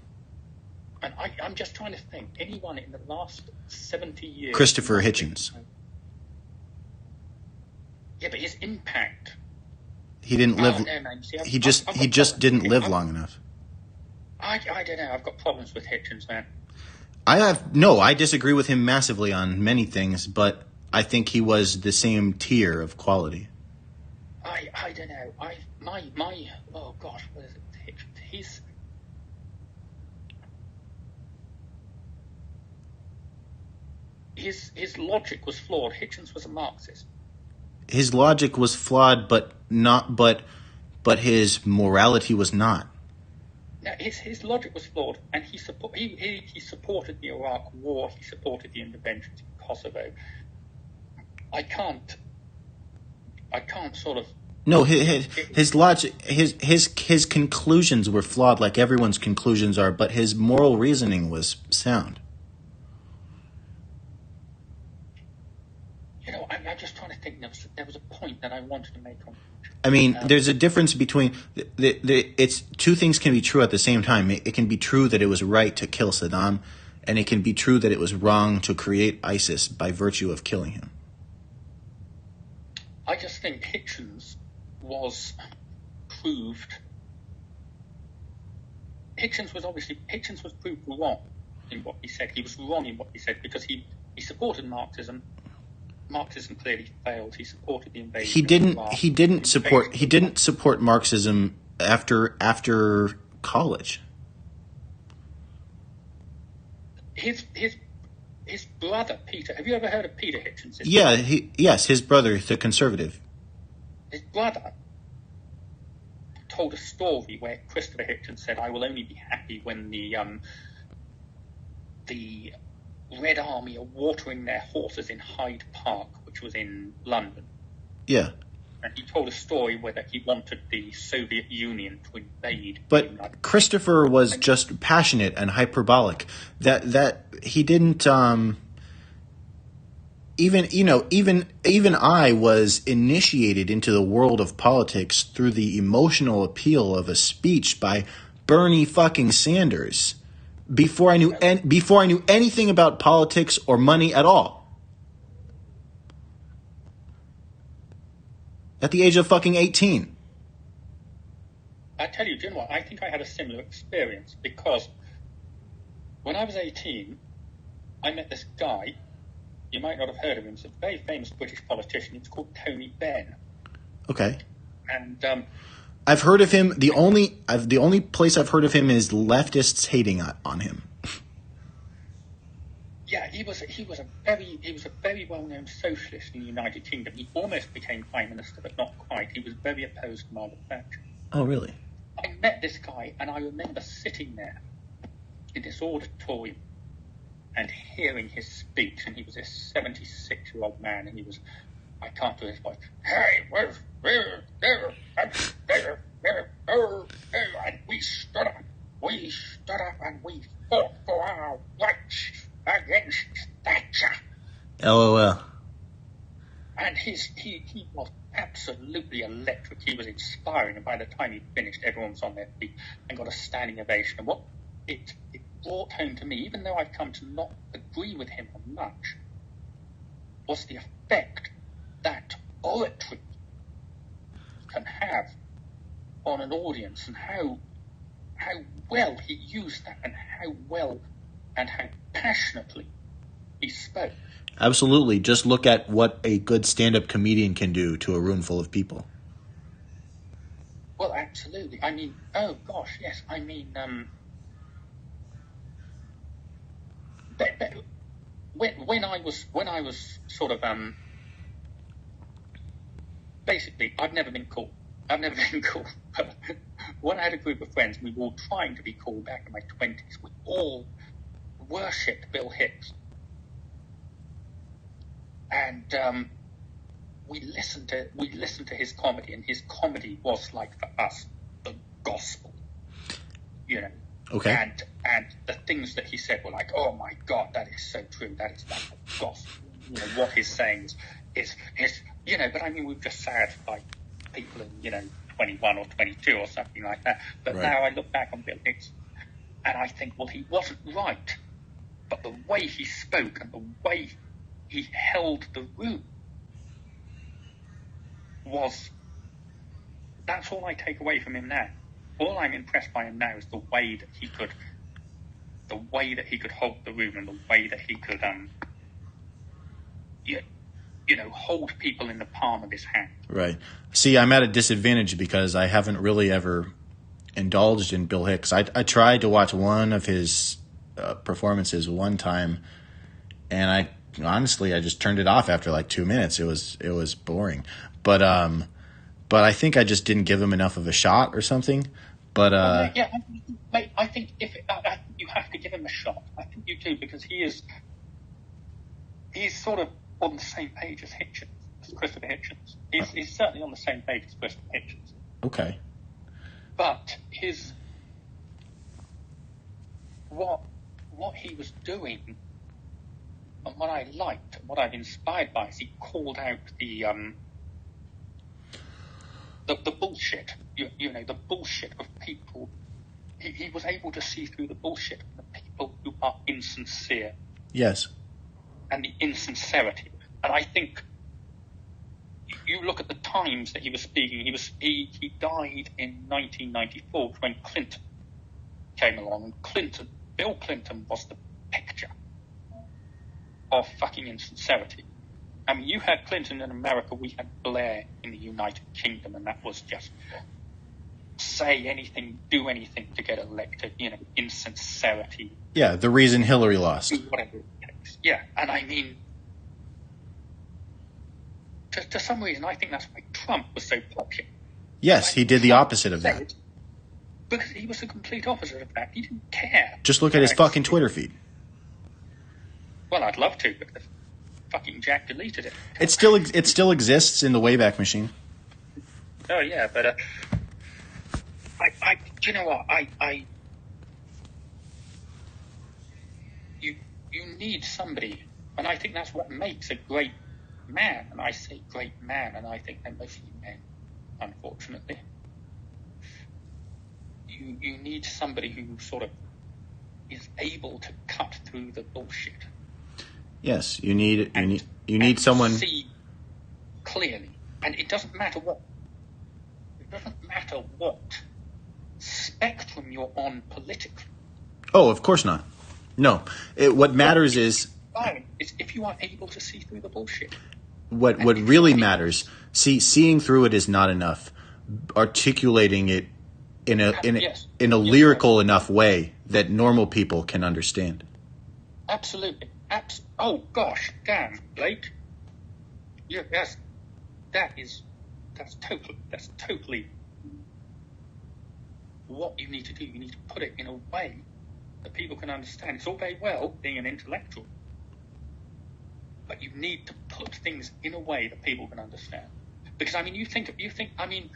I'm just trying to think. Anyone in the last 70 years? Christopher Hitchens. Yeah, but his impact. He didn't live. No, man. See, He just didn't live long enough. I don't know. I've got problems with Hitchens, man. I disagree with him massively on many things, but I think he was the same tier of quality. I don't know. Oh gosh, what is it? Hitchens. His logic was flawed. Hitchens was a Marxist. His logic was flawed, but his morality was not. No, his logic was flawed, and he supported the Iraq War. He supported the interventions in Kosovo. I can't sort of. No, his logic, his conclusions were flawed, like everyone's conclusions are, but his moral reasoning was sound. You know, I'm just trying to think. There was a point that I wanted to make on. I mean, there's a difference between it's two things can be true at the same time. It can be true that it was right to kill Saddam, and it can be true that it was wrong to create ISIS by virtue of killing him. I just think Hitchens was proved. Hitchens was proved wrong in what he said. He was wrong in what he said because he supported Marxism. Marxism clearly failed. He supported the invasion. He didn't support Marxism after college. His brother Peter. Have you ever heard of Peter Hitchens? Yes, his brother, the conservative. His brother told a story where Christopher Hitchens said, "I will only be happy when the Red Army are watering their horses in Hyde Park," which was in London. Yeah. And he told a story where he wanted the Soviet Union to invade. But Christopher was just passionate and hyperbolic. That he didn't. Even I was initiated into the world of politics through the emotional appeal of a speech by Bernie fucking Sanders. Before I knew anything about politics or money at all. At the age of fucking 18. I tell you, do you know what? I think I had a similar experience because when I was 18, I met this guy. You might not have heard of him. He's a very famous British politician. He's called Tony Benn. Okay. And I've heard of him. The only place I've heard of him is leftists hating on him. Yeah, he was a very well-known socialist in the United Kingdom. He almost became prime minister, but not quite. He was very opposed to Margaret Thatcher. Oh, really? I met this guy, and I remember sitting there in this auditorium and hearing his speech. And he was this 76-year-old man, and he was, I can't do his voice. Hey, and we stood up, and we fought for our rights against Thatcher. LOL. And he was absolutely electric. He was inspiring, and by the time he finished, everyone was on their feet and got a standing ovation. And what it brought home to me, even though I've come to not agree with him on much, was the effect that oratory can have on an audience, and how well he used that, and how well and how passionately he spoke. Absolutely. Just look at what a good stand-up comedian can do to a room full of people. Well, absolutely. I mean, oh gosh, yes. I mean, when I was sort of basically, I've never been cool. When I had a group of friends, we were all trying to be cool back in my 20s. We all worshipped Bill Hicks. And we listened to his comedy, and his comedy was like, for us, the gospel. You know. Okay. And the things that he said were like, oh my God, that is so true. That is like the gospel. You know, what he's saying is you know, but I mean, we've just sad like people in, 21 or 22 or something like that. But right. Now I look back on Bill Hicks and I think, well, he wasn't right. But the way he spoke and the way he held the room was, that's all I take away from him now. All I'm impressed by him now is the way that he could hold the room, and the way that he could, hold people in the palm of his hand. Right. See, I'm at a disadvantage because I haven't really ever indulged in Bill Hicks. I tried to watch one of his performances one time, and I just turned it off after like 2 minutes. It was boring. But I think I just didn't give him enough of a shot or something. But mate, I think you have to give him a shot. I think you do, because he's sort of on the same page as Christopher Hitchens. He's certainly on the same page as Christopher Hitchens. Okay. But what he was doing, and what I liked, and what I'm inspired by, is he called out the bullshit. The bullshit of people. He was able to see through the bullshit of the people who are insincere. Yes. And the insincerity. And I think you look at the times that he was speaking. He died in 1994 when Clinton came along. And Bill Clinton was the picture of fucking insincerity. I mean, you had Clinton in America, we had Blair in the United Kingdom, and that was just say anything, do anything to get elected, insincerity. Yeah, the reason Hillary lost. Whatever it takes. Yeah, and I mean, to some reason, I think that's why Trump was so popular. Yes, he did the opposite of that. Because he was the complete opposite of that. He didn't care. Just look at his fucking Twitter feed. Well, I'd love to, but fucking Jack deleted it. It still exists in the Wayback Machine. Oh yeah, but do you know what? You need somebody, and I think that's what makes a great man. And I say great man, and I think they're mostly men, unfortunately. You need somebody who sort of is able to cut through the bullshit. Yes, you need someone see clearly, and it doesn't matter what spectrum you're on politically. Oh, of course not. No, what matters is if you are able to see through the bullshit. What really matters. Seeing through it is not enough. Articulating it in a lyrical enough way that normal people can understand. Absolutely. Oh gosh, damn, Blake. Yeah, that's totally what you need to do. You need to put it in a way that people can understand. It's all very well being an intellectual, but you need to put things in a way that people can understand. Because I mean, you think. I mean,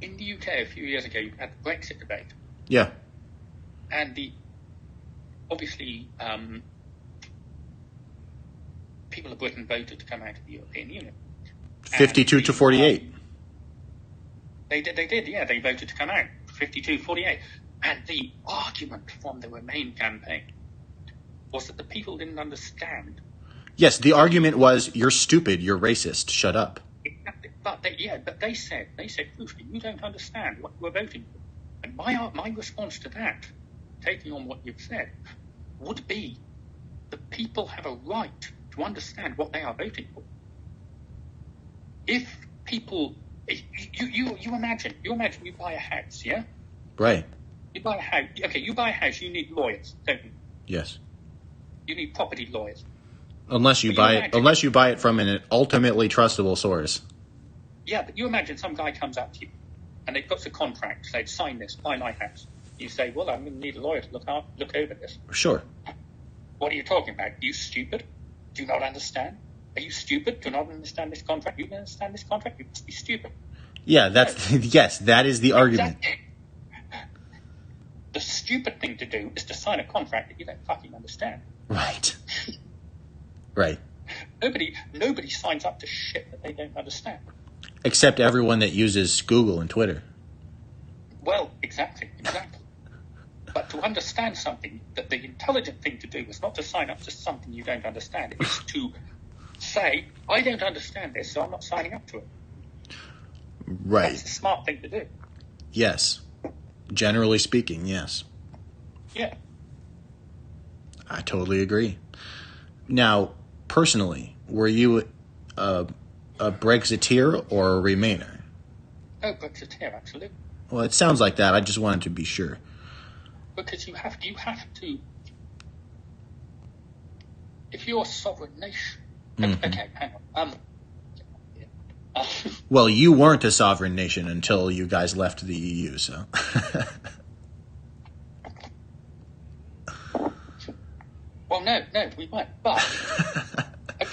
in the UK a few years ago, you had the Brexit debate. Yeah. And obviously, people of Britain voted to come out of the European Union. 52 to 48. They did, yeah. They voted to come out, 52-48. And the argument from the Remain campaign was that the people didn't understand. Yes, the argument was, you're stupid, you're racist, shut up. Exactly. But they said, crucially, you don't understand what you were voting for. And my response to that, taking on what you've said, would be the people have a right to understand what they are voting for. If people, you imagine you buy a house, yeah? Right. You buy a house. Okay, you buy a house, you need lawyers, don't you? Yes. You need property lawyers. Unless you buy it from an ultimately trustable source. Yeah, but you imagine some guy comes up to you and they puts a contract, say, sign this, buy my house. You say, well, I'm going to need a lawyer to look over this. Sure. What are you talking about? Are you stupid? Do you not understand? Are you stupid? Do you not understand this contract? You don't understand this contract? You must be stupid. Yeah, yes, that is the argument. Exactly. The stupid thing to do is to sign a contract that you don't fucking understand. Right. Right. Nobody signs up to shit that they don't understand. Except everyone that uses Google and Twitter. Well, exactly. But to understand something, that the intelligent thing to do is not to sign up to something you don't understand. It's to say, I don't understand this, so I'm not signing up to it. Right. That's a smart thing to do. Yes. Generally speaking, yes. Yeah. I totally agree. Now, personally, were you a Brexiteer or a Remainer? Oh, Brexiteer, absolutely. Well, it sounds like that. I just wanted to be sure. Because you have to, if you're a sovereign nation, okay, hang on. Well, you weren't a sovereign nation until you guys left the EU, so. Well, no, we weren't. But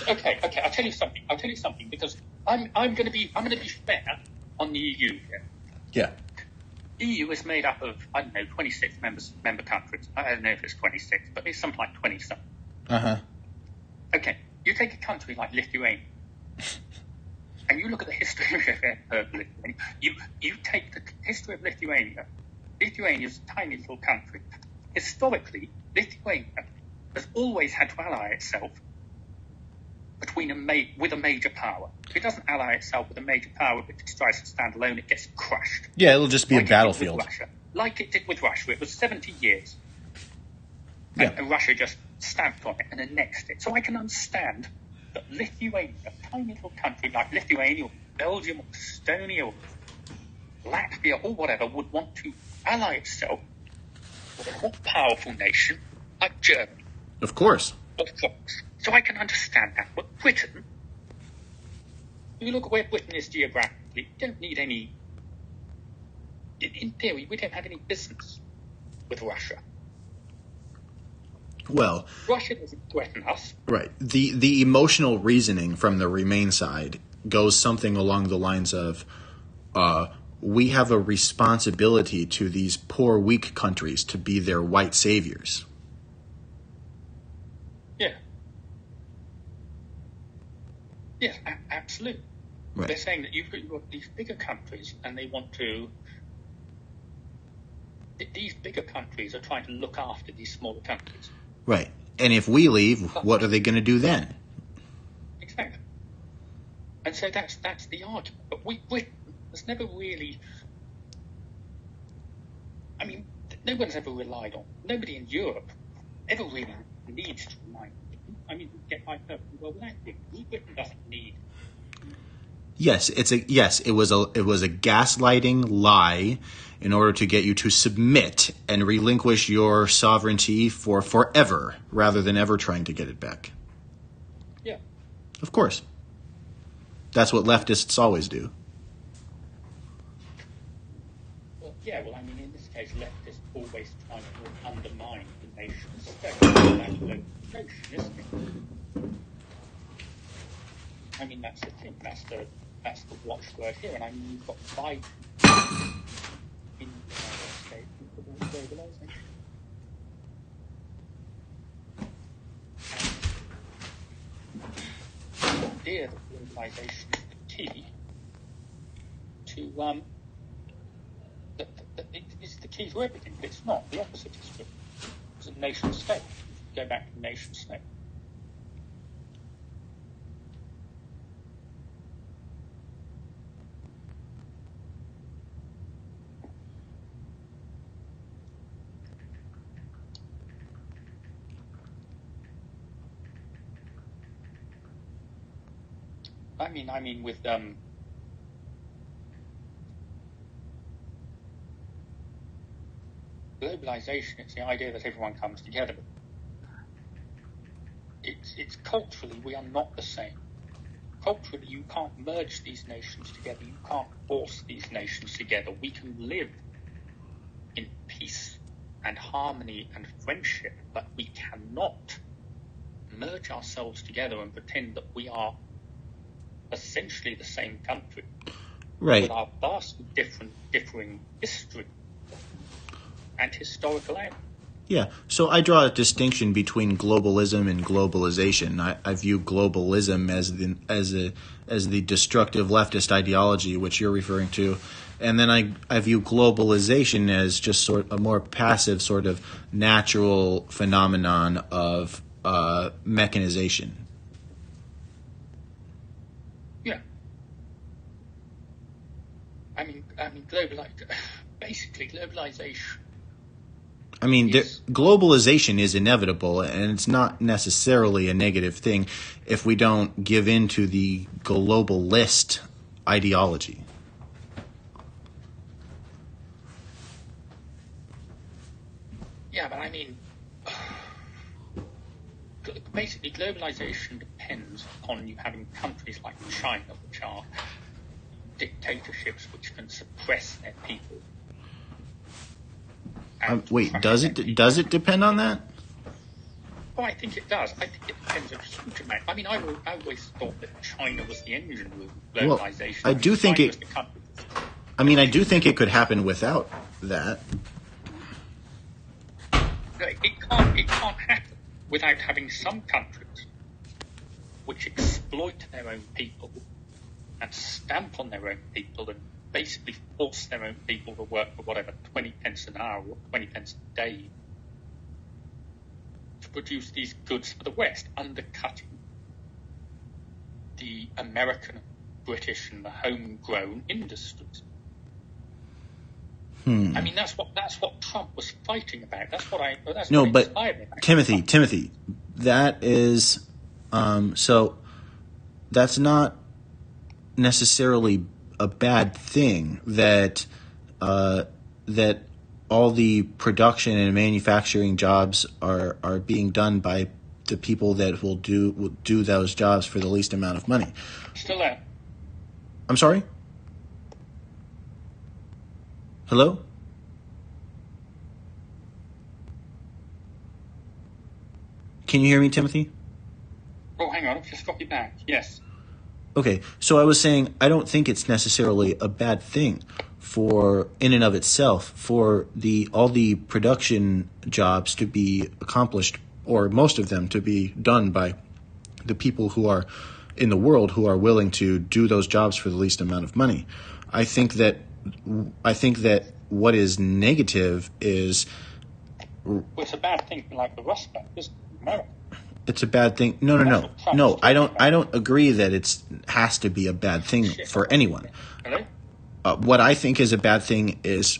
okay. I'll tell you something because I'm going to be fair on the EU here. Yeah. EU is made up of 26 member countries. I don't know if it's 26, but it's something like 20-something. Okay, you take a country like Lithuania, and you look at the history of Lithuania. You take the history of Lithuania. Lithuania is a tiny little country. Historically, Lithuania has always had to ally itself with a major power. If it doesn't ally itself with a major power, if it tries to stand alone, it gets crushed. Yeah, it'll just be a battlefield. Like it did with Russia. It was 70 years. Yeah. And Russia just stamped on it and annexed it. So I can understand that Lithuania, a tiny little country like Lithuania or Belgium or Estonia or Latvia or whatever, would want to ally itself with a more powerful nation like Germany. Of course. So I can understand that. But Britain, you look at where Britain is geographically, we don't need any... In theory, we don't have any business with Russia. Well... Russia doesn't threaten us. Right. The emotional reasoning from the Remain side goes something along the lines of, we have a responsibility to these poor, weak countries to be their white saviors. Yeah. Yes, absolutely. Right. They're saying that you've got these bigger countries and they want to... These bigger countries are trying to look after these smaller countries. Right. And if we leave, what are they going to do then? Exactly. And so that's the argument. But Britain has never really... I mean, no one's ever relied on... Nobody in Europe ever really needs to rely on Britain. I mean, get my perfectly well without Britain. Britain doesn't need... Yes, it was a gaslighting lie in order to get you to submit and relinquish your sovereignty for forever rather than ever trying to get it back. Yeah. Of course. That's what leftists always do. Well, I mean, in this case, leftists always try to undermine the nation state. That's location, isn't it? I mean, that's the thing. That's the watchword here. And I mean, you've got Biden in the United States with globalization. And the idea that globalization is the key to it's the key to everything, but it's not. The opposite is true. It's a nation state. Go back to nation state. I mean, with globalization, it's the idea that everyone comes together. It's culturally, we are not the same. Culturally, you can't merge these nations together. You can't force these nations together. We can live in peace and harmony and friendship, but we cannot merge ourselves together and pretend that we are essentially the same country. Right. With our vastly differing history and historical outlook. Yeah, so I draw a distinction between globalism and globalization. I view globalism as the destructive leftist ideology, which you're referring to, and then I view globalization as just sort of a more passive sort of natural phenomenon of mechanization. basically globalization. I mean, globalization is inevitable, and it's not necessarily a negative thing if we don't give in to the globalist ideology. Yeah, but I mean, basically globalization depends on you having countries like China, which are dictatorships which can suppress their people. Wait, does it depend on that? Oh, I think it does. I think it depends on a huge amount. I mean, I always thought that China was the engine room of globalization. Well, I do think it. I mean, I do think it could happen without that. It can't happen without having some countries which exploit their own people and stamp on their own people and basically force their own people to work for whatever 20 pence an hour or 20 pence a day to produce these goods for the West, undercutting the American, British, and the homegrown industries. I mean, that's what Trump was fighting about. Timothy, that is, so that's not necessarily a bad thing that that all the production and manufacturing jobs are being done by the people that will do those jobs for the least amount of money. Still there. I'm sorry? Hello? Can you hear me, Timothy? Oh, hang on. I've just got you back. Yes. Okay, so I was saying I don't think it's necessarily a bad thing for, in and of itself, for all the production jobs to be accomplished, or most of them to be done by the people who are in the world who are willing to do those jobs for the least amount of money. I think that what is negative is... Well, it's a bad thing like the Rust Belt, isn't it? America. It's a bad thing. No. I don't agree that it has to be a bad thing for anyone. Hello? What I think is a bad thing is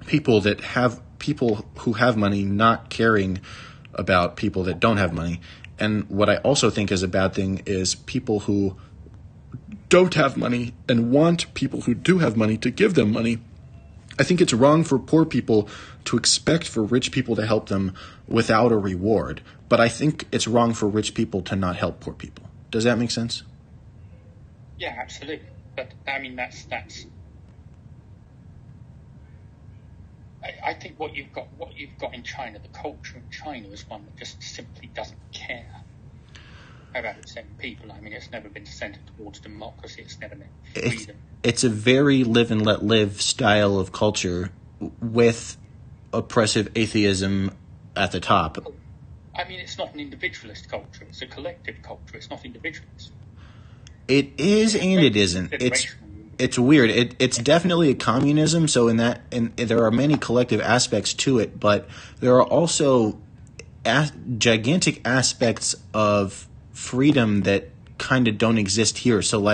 people who have money not caring about people that don't have money. And what I also think is a bad thing is people who don't have money and want people who do have money to give them money. I think it's wrong for poor people to expect for rich people to help them without a reward. But I think it's wrong for rich people to not help poor people. Does that make sense? Yeah, absolutely. But I mean, that's. I think what you've got in China, the culture in China is one that just simply doesn't care about its own people. I mean, it's never been centered towards democracy. It's never meant freedom. It's a very live and let live style of culture with oppressive atheism at the top. I mean, it's not an individualist culture. It's a collective culture. It's not individualist. It is and it isn't. It's weird. It's definitely a communism. So there are many collective aspects to it, but there are also gigantic aspects of freedom that kind of don't exist here. So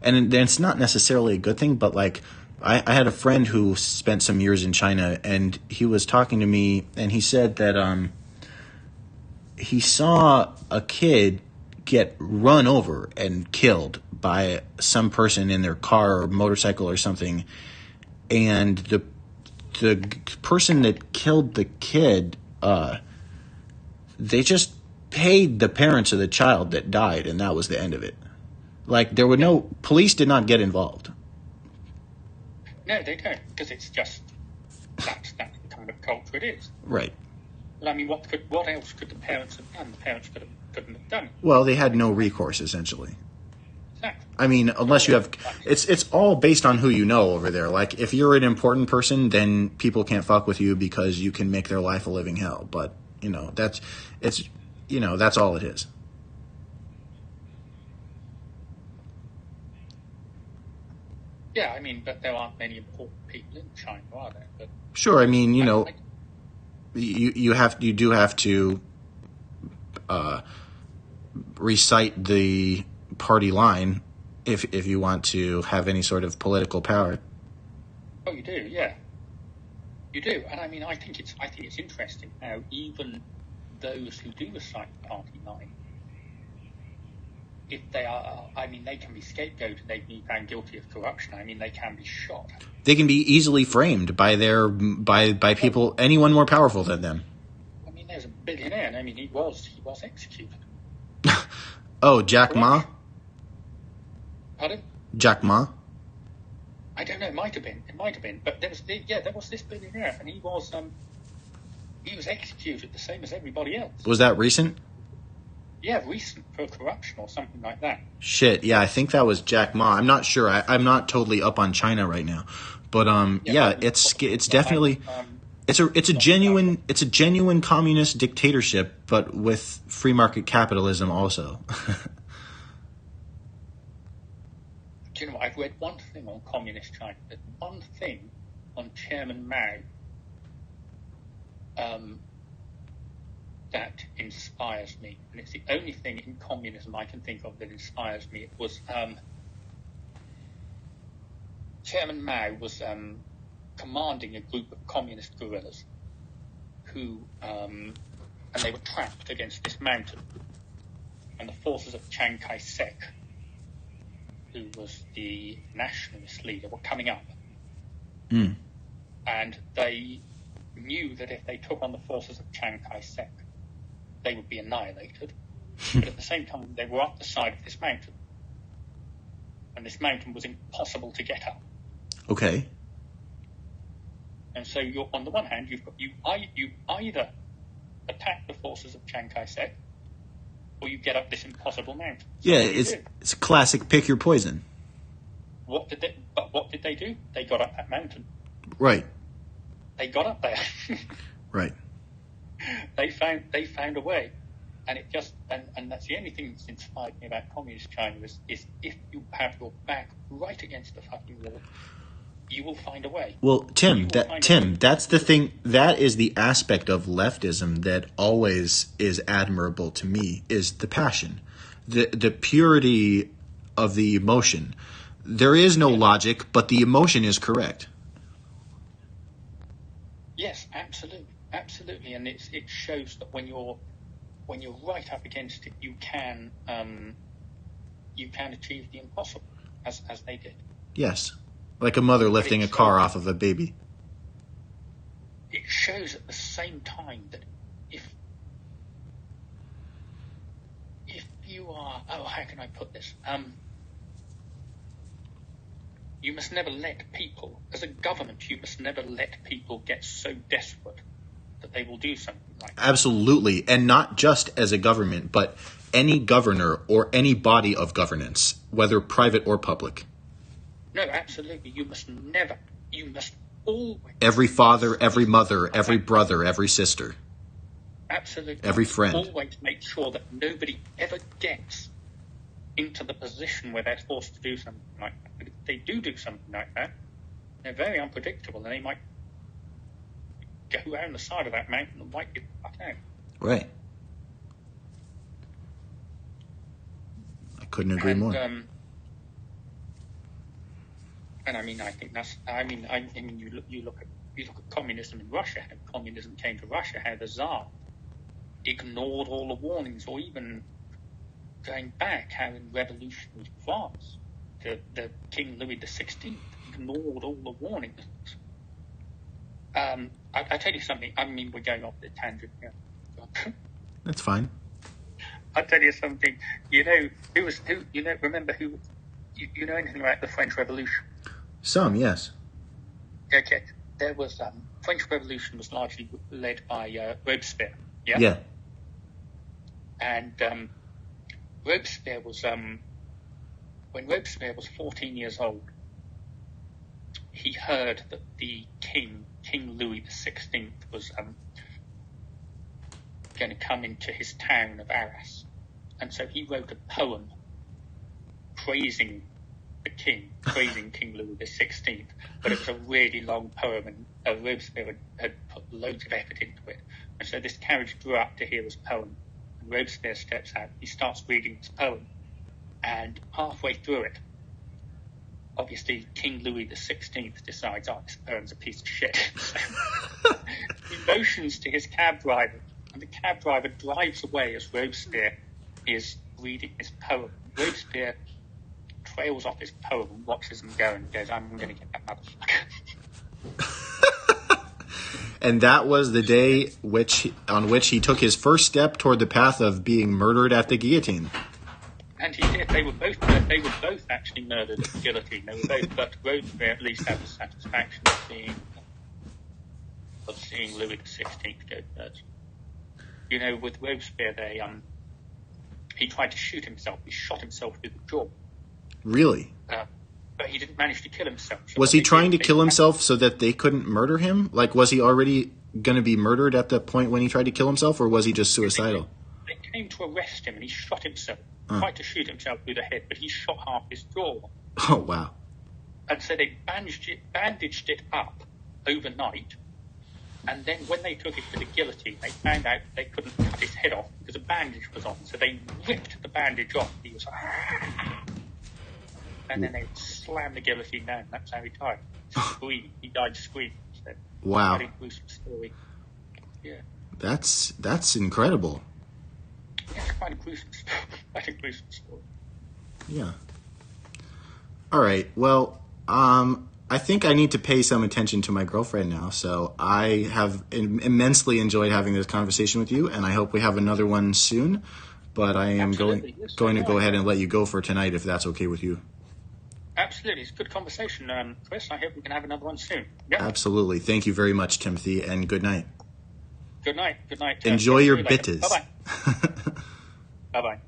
and it's not necessarily a good thing, but I had a friend who spent some years in China, and he was talking to me, and he said that he saw a kid get run over and killed by some person in their car or motorcycle or something, and the person that killed the kid, they just paid the parents of the child that died, and that was the end of it. There were no police did not get involved. No, they don't, because it's just that's the kind of culture it is. Right. Well, I mean, what else could the parents have done? The parents couldn't have done it. Well, they had no recourse, essentially. Exactly. I mean, unless you have, it's all based on who you know over there. If you're an important person, then people can't fuck with you because you can make their life a living hell. But that's all it is. Yeah, I mean, but there aren't many important people in China, are there? But sure, I mean, you do have to recite the party line if you want to have any sort of political power. Oh, you do, yeah. You do, and I mean, I think it's interesting how even those who do recite party line, if they are, I mean, they can be scapegoated, they can be found guilty of corruption. I mean, they can be shot. They can be easily framed by by people, anyone more powerful than them. I mean, there's a billionaire, and I mean, he was executed. Oh, Jack Ma? Pardon? Jack Ma? I don't know. It might have been. But there was this billionaire, and he was executed the same as everybody else. Was that recent? Yeah, recent, for corruption or something like that. Shit, yeah, I think that was Jack Ma. I'm not sure. I'm not totally up on China right now, but it's definitely it's a genuine communist dictatorship, but with free market capitalism also. Do you know what? I've read one thing on communist China. There's one thing on Chairman Mao that inspires me, and it's the only thing in communism I can think of that inspires me. It was Chairman Mao was commanding a group of communist guerrillas who, and they were trapped against this mountain, and the forces of Chiang Kai-shek, who was the nationalist leader, were coming up. And they knew that if they took on the forces of Chiang Kai-shek, they would be annihilated. But at the same time, they were up the side of this mountain. And this mountain was impossible to get up. Okay. And so you're, on the one hand, you either attack the forces of Chiang Kai-shek, or you get up this impossible mountain. So yeah, it's a classic pick your poison. What did they do? They got up that mountain. Right. They got up there. Right. They found a way, and it just and that's the only thing that's inspired me about communist China is if you have your back right against the fucking wall, you will find a way. Well, Tim, that's the thing. That is the aspect of leftism that always is admirable to me, is the passion, the purity of the emotion. There is no logic, but the emotion is correct. Yes, absolutely, and it shows that when you're right up against it, you can achieve the impossible, as they did. Yes. Like a mother lifting a car off of a baby. It shows at the same time that if you are, how can I put this? You must never let people, as a government, you must never let people get so desperate that they will do something like that. Absolutely, and not just as a government, but any governor or any body of governance, whether private or public. No, absolutely. You must always... Every father, every mother, every brother, every sister. Absolutely. Every friend. Always make sure that nobody ever gets into the position where they're forced to do something like that. But if they do something like that, they're very unpredictable, and they might go around the side of that mountain and wipe you fuck out. Right. I couldn't agree more. And I mean, I think that's. I mean, you look at communism in Russia. How communism came to Russia. How the Tsar ignored all the warnings, or even going back, how in revolutionary France, the King Louis XVI ignored all the warnings. I tell you something. I mean, we're going off the tangent here. That's fine. I'll tell you something. You know who? You know? Remember who? You know anything about the French Revolution? Some, yes. Okay. There was French Revolution was largely led by Robespierre. Yeah. Yeah. And Robespierre was when Robespierre was 14 years old, he heard that the King Louis XVI was going to come into his town of Arras, and so he wrote a poem praising the king, praising King Louis XVI. But it was a really long poem, and Robespierre had put loads of effort into it. And so this carriage drew up to hear his poem, and Robespierre steps out. He starts reading his poem, and halfway through it, obviously King Louis XVI decides, oh, this Earn's a piece of shit. He motions to his cab driver, and the cab driver drives away as Robespierre is reading his poem. Robespierre trails off his poem and watches him go and goes, I'm going to get that motherfucker. And that was the day on which he took his first step toward the path of being murdered at the guillotine. And he did. They were both actually murdered at the guillotine. They were both, but Robespierre at least had the satisfaction of seeing Louis XVI go first. You know, with Robespierre, he tried to shoot himself. He shot himself through the jaw. Really? But he didn't manage to kill himself. So was he trying to kill himself so that they couldn't murder him? Like, was he already going to be murdered at the point when he tried to kill himself, or was he just suicidal? They came to arrest him, and he shot himself. Tried to shoot himself through the head, but he shot half his jaw. Oh, wow. And so they bandaged it up overnight. And then when they took it to the guillotine, they found out they couldn't cut his head off because a bandage was on. So they ripped the bandage off. He was and then they slammed the guillotine down. That's how he died. Screaming. He died screaming. So wow. Very gruesome story. Yeah. That's incredible. Yeah, it's quite a gruesome story. Yeah. All right. Well, I think I need to pay some attention to my girlfriend now. So I have immensely enjoyed having this conversation with you, and I hope we have another one soon. But I am going to go ahead and let you go for tonight, if that's okay with you. Absolutely. It's a good conversation, Chris. I hope we can have another one soon. Yep. Absolutely. Thank you very much, Timothy, and good night. Good night. Enjoy your bitters. Bye-bye. Bye-bye.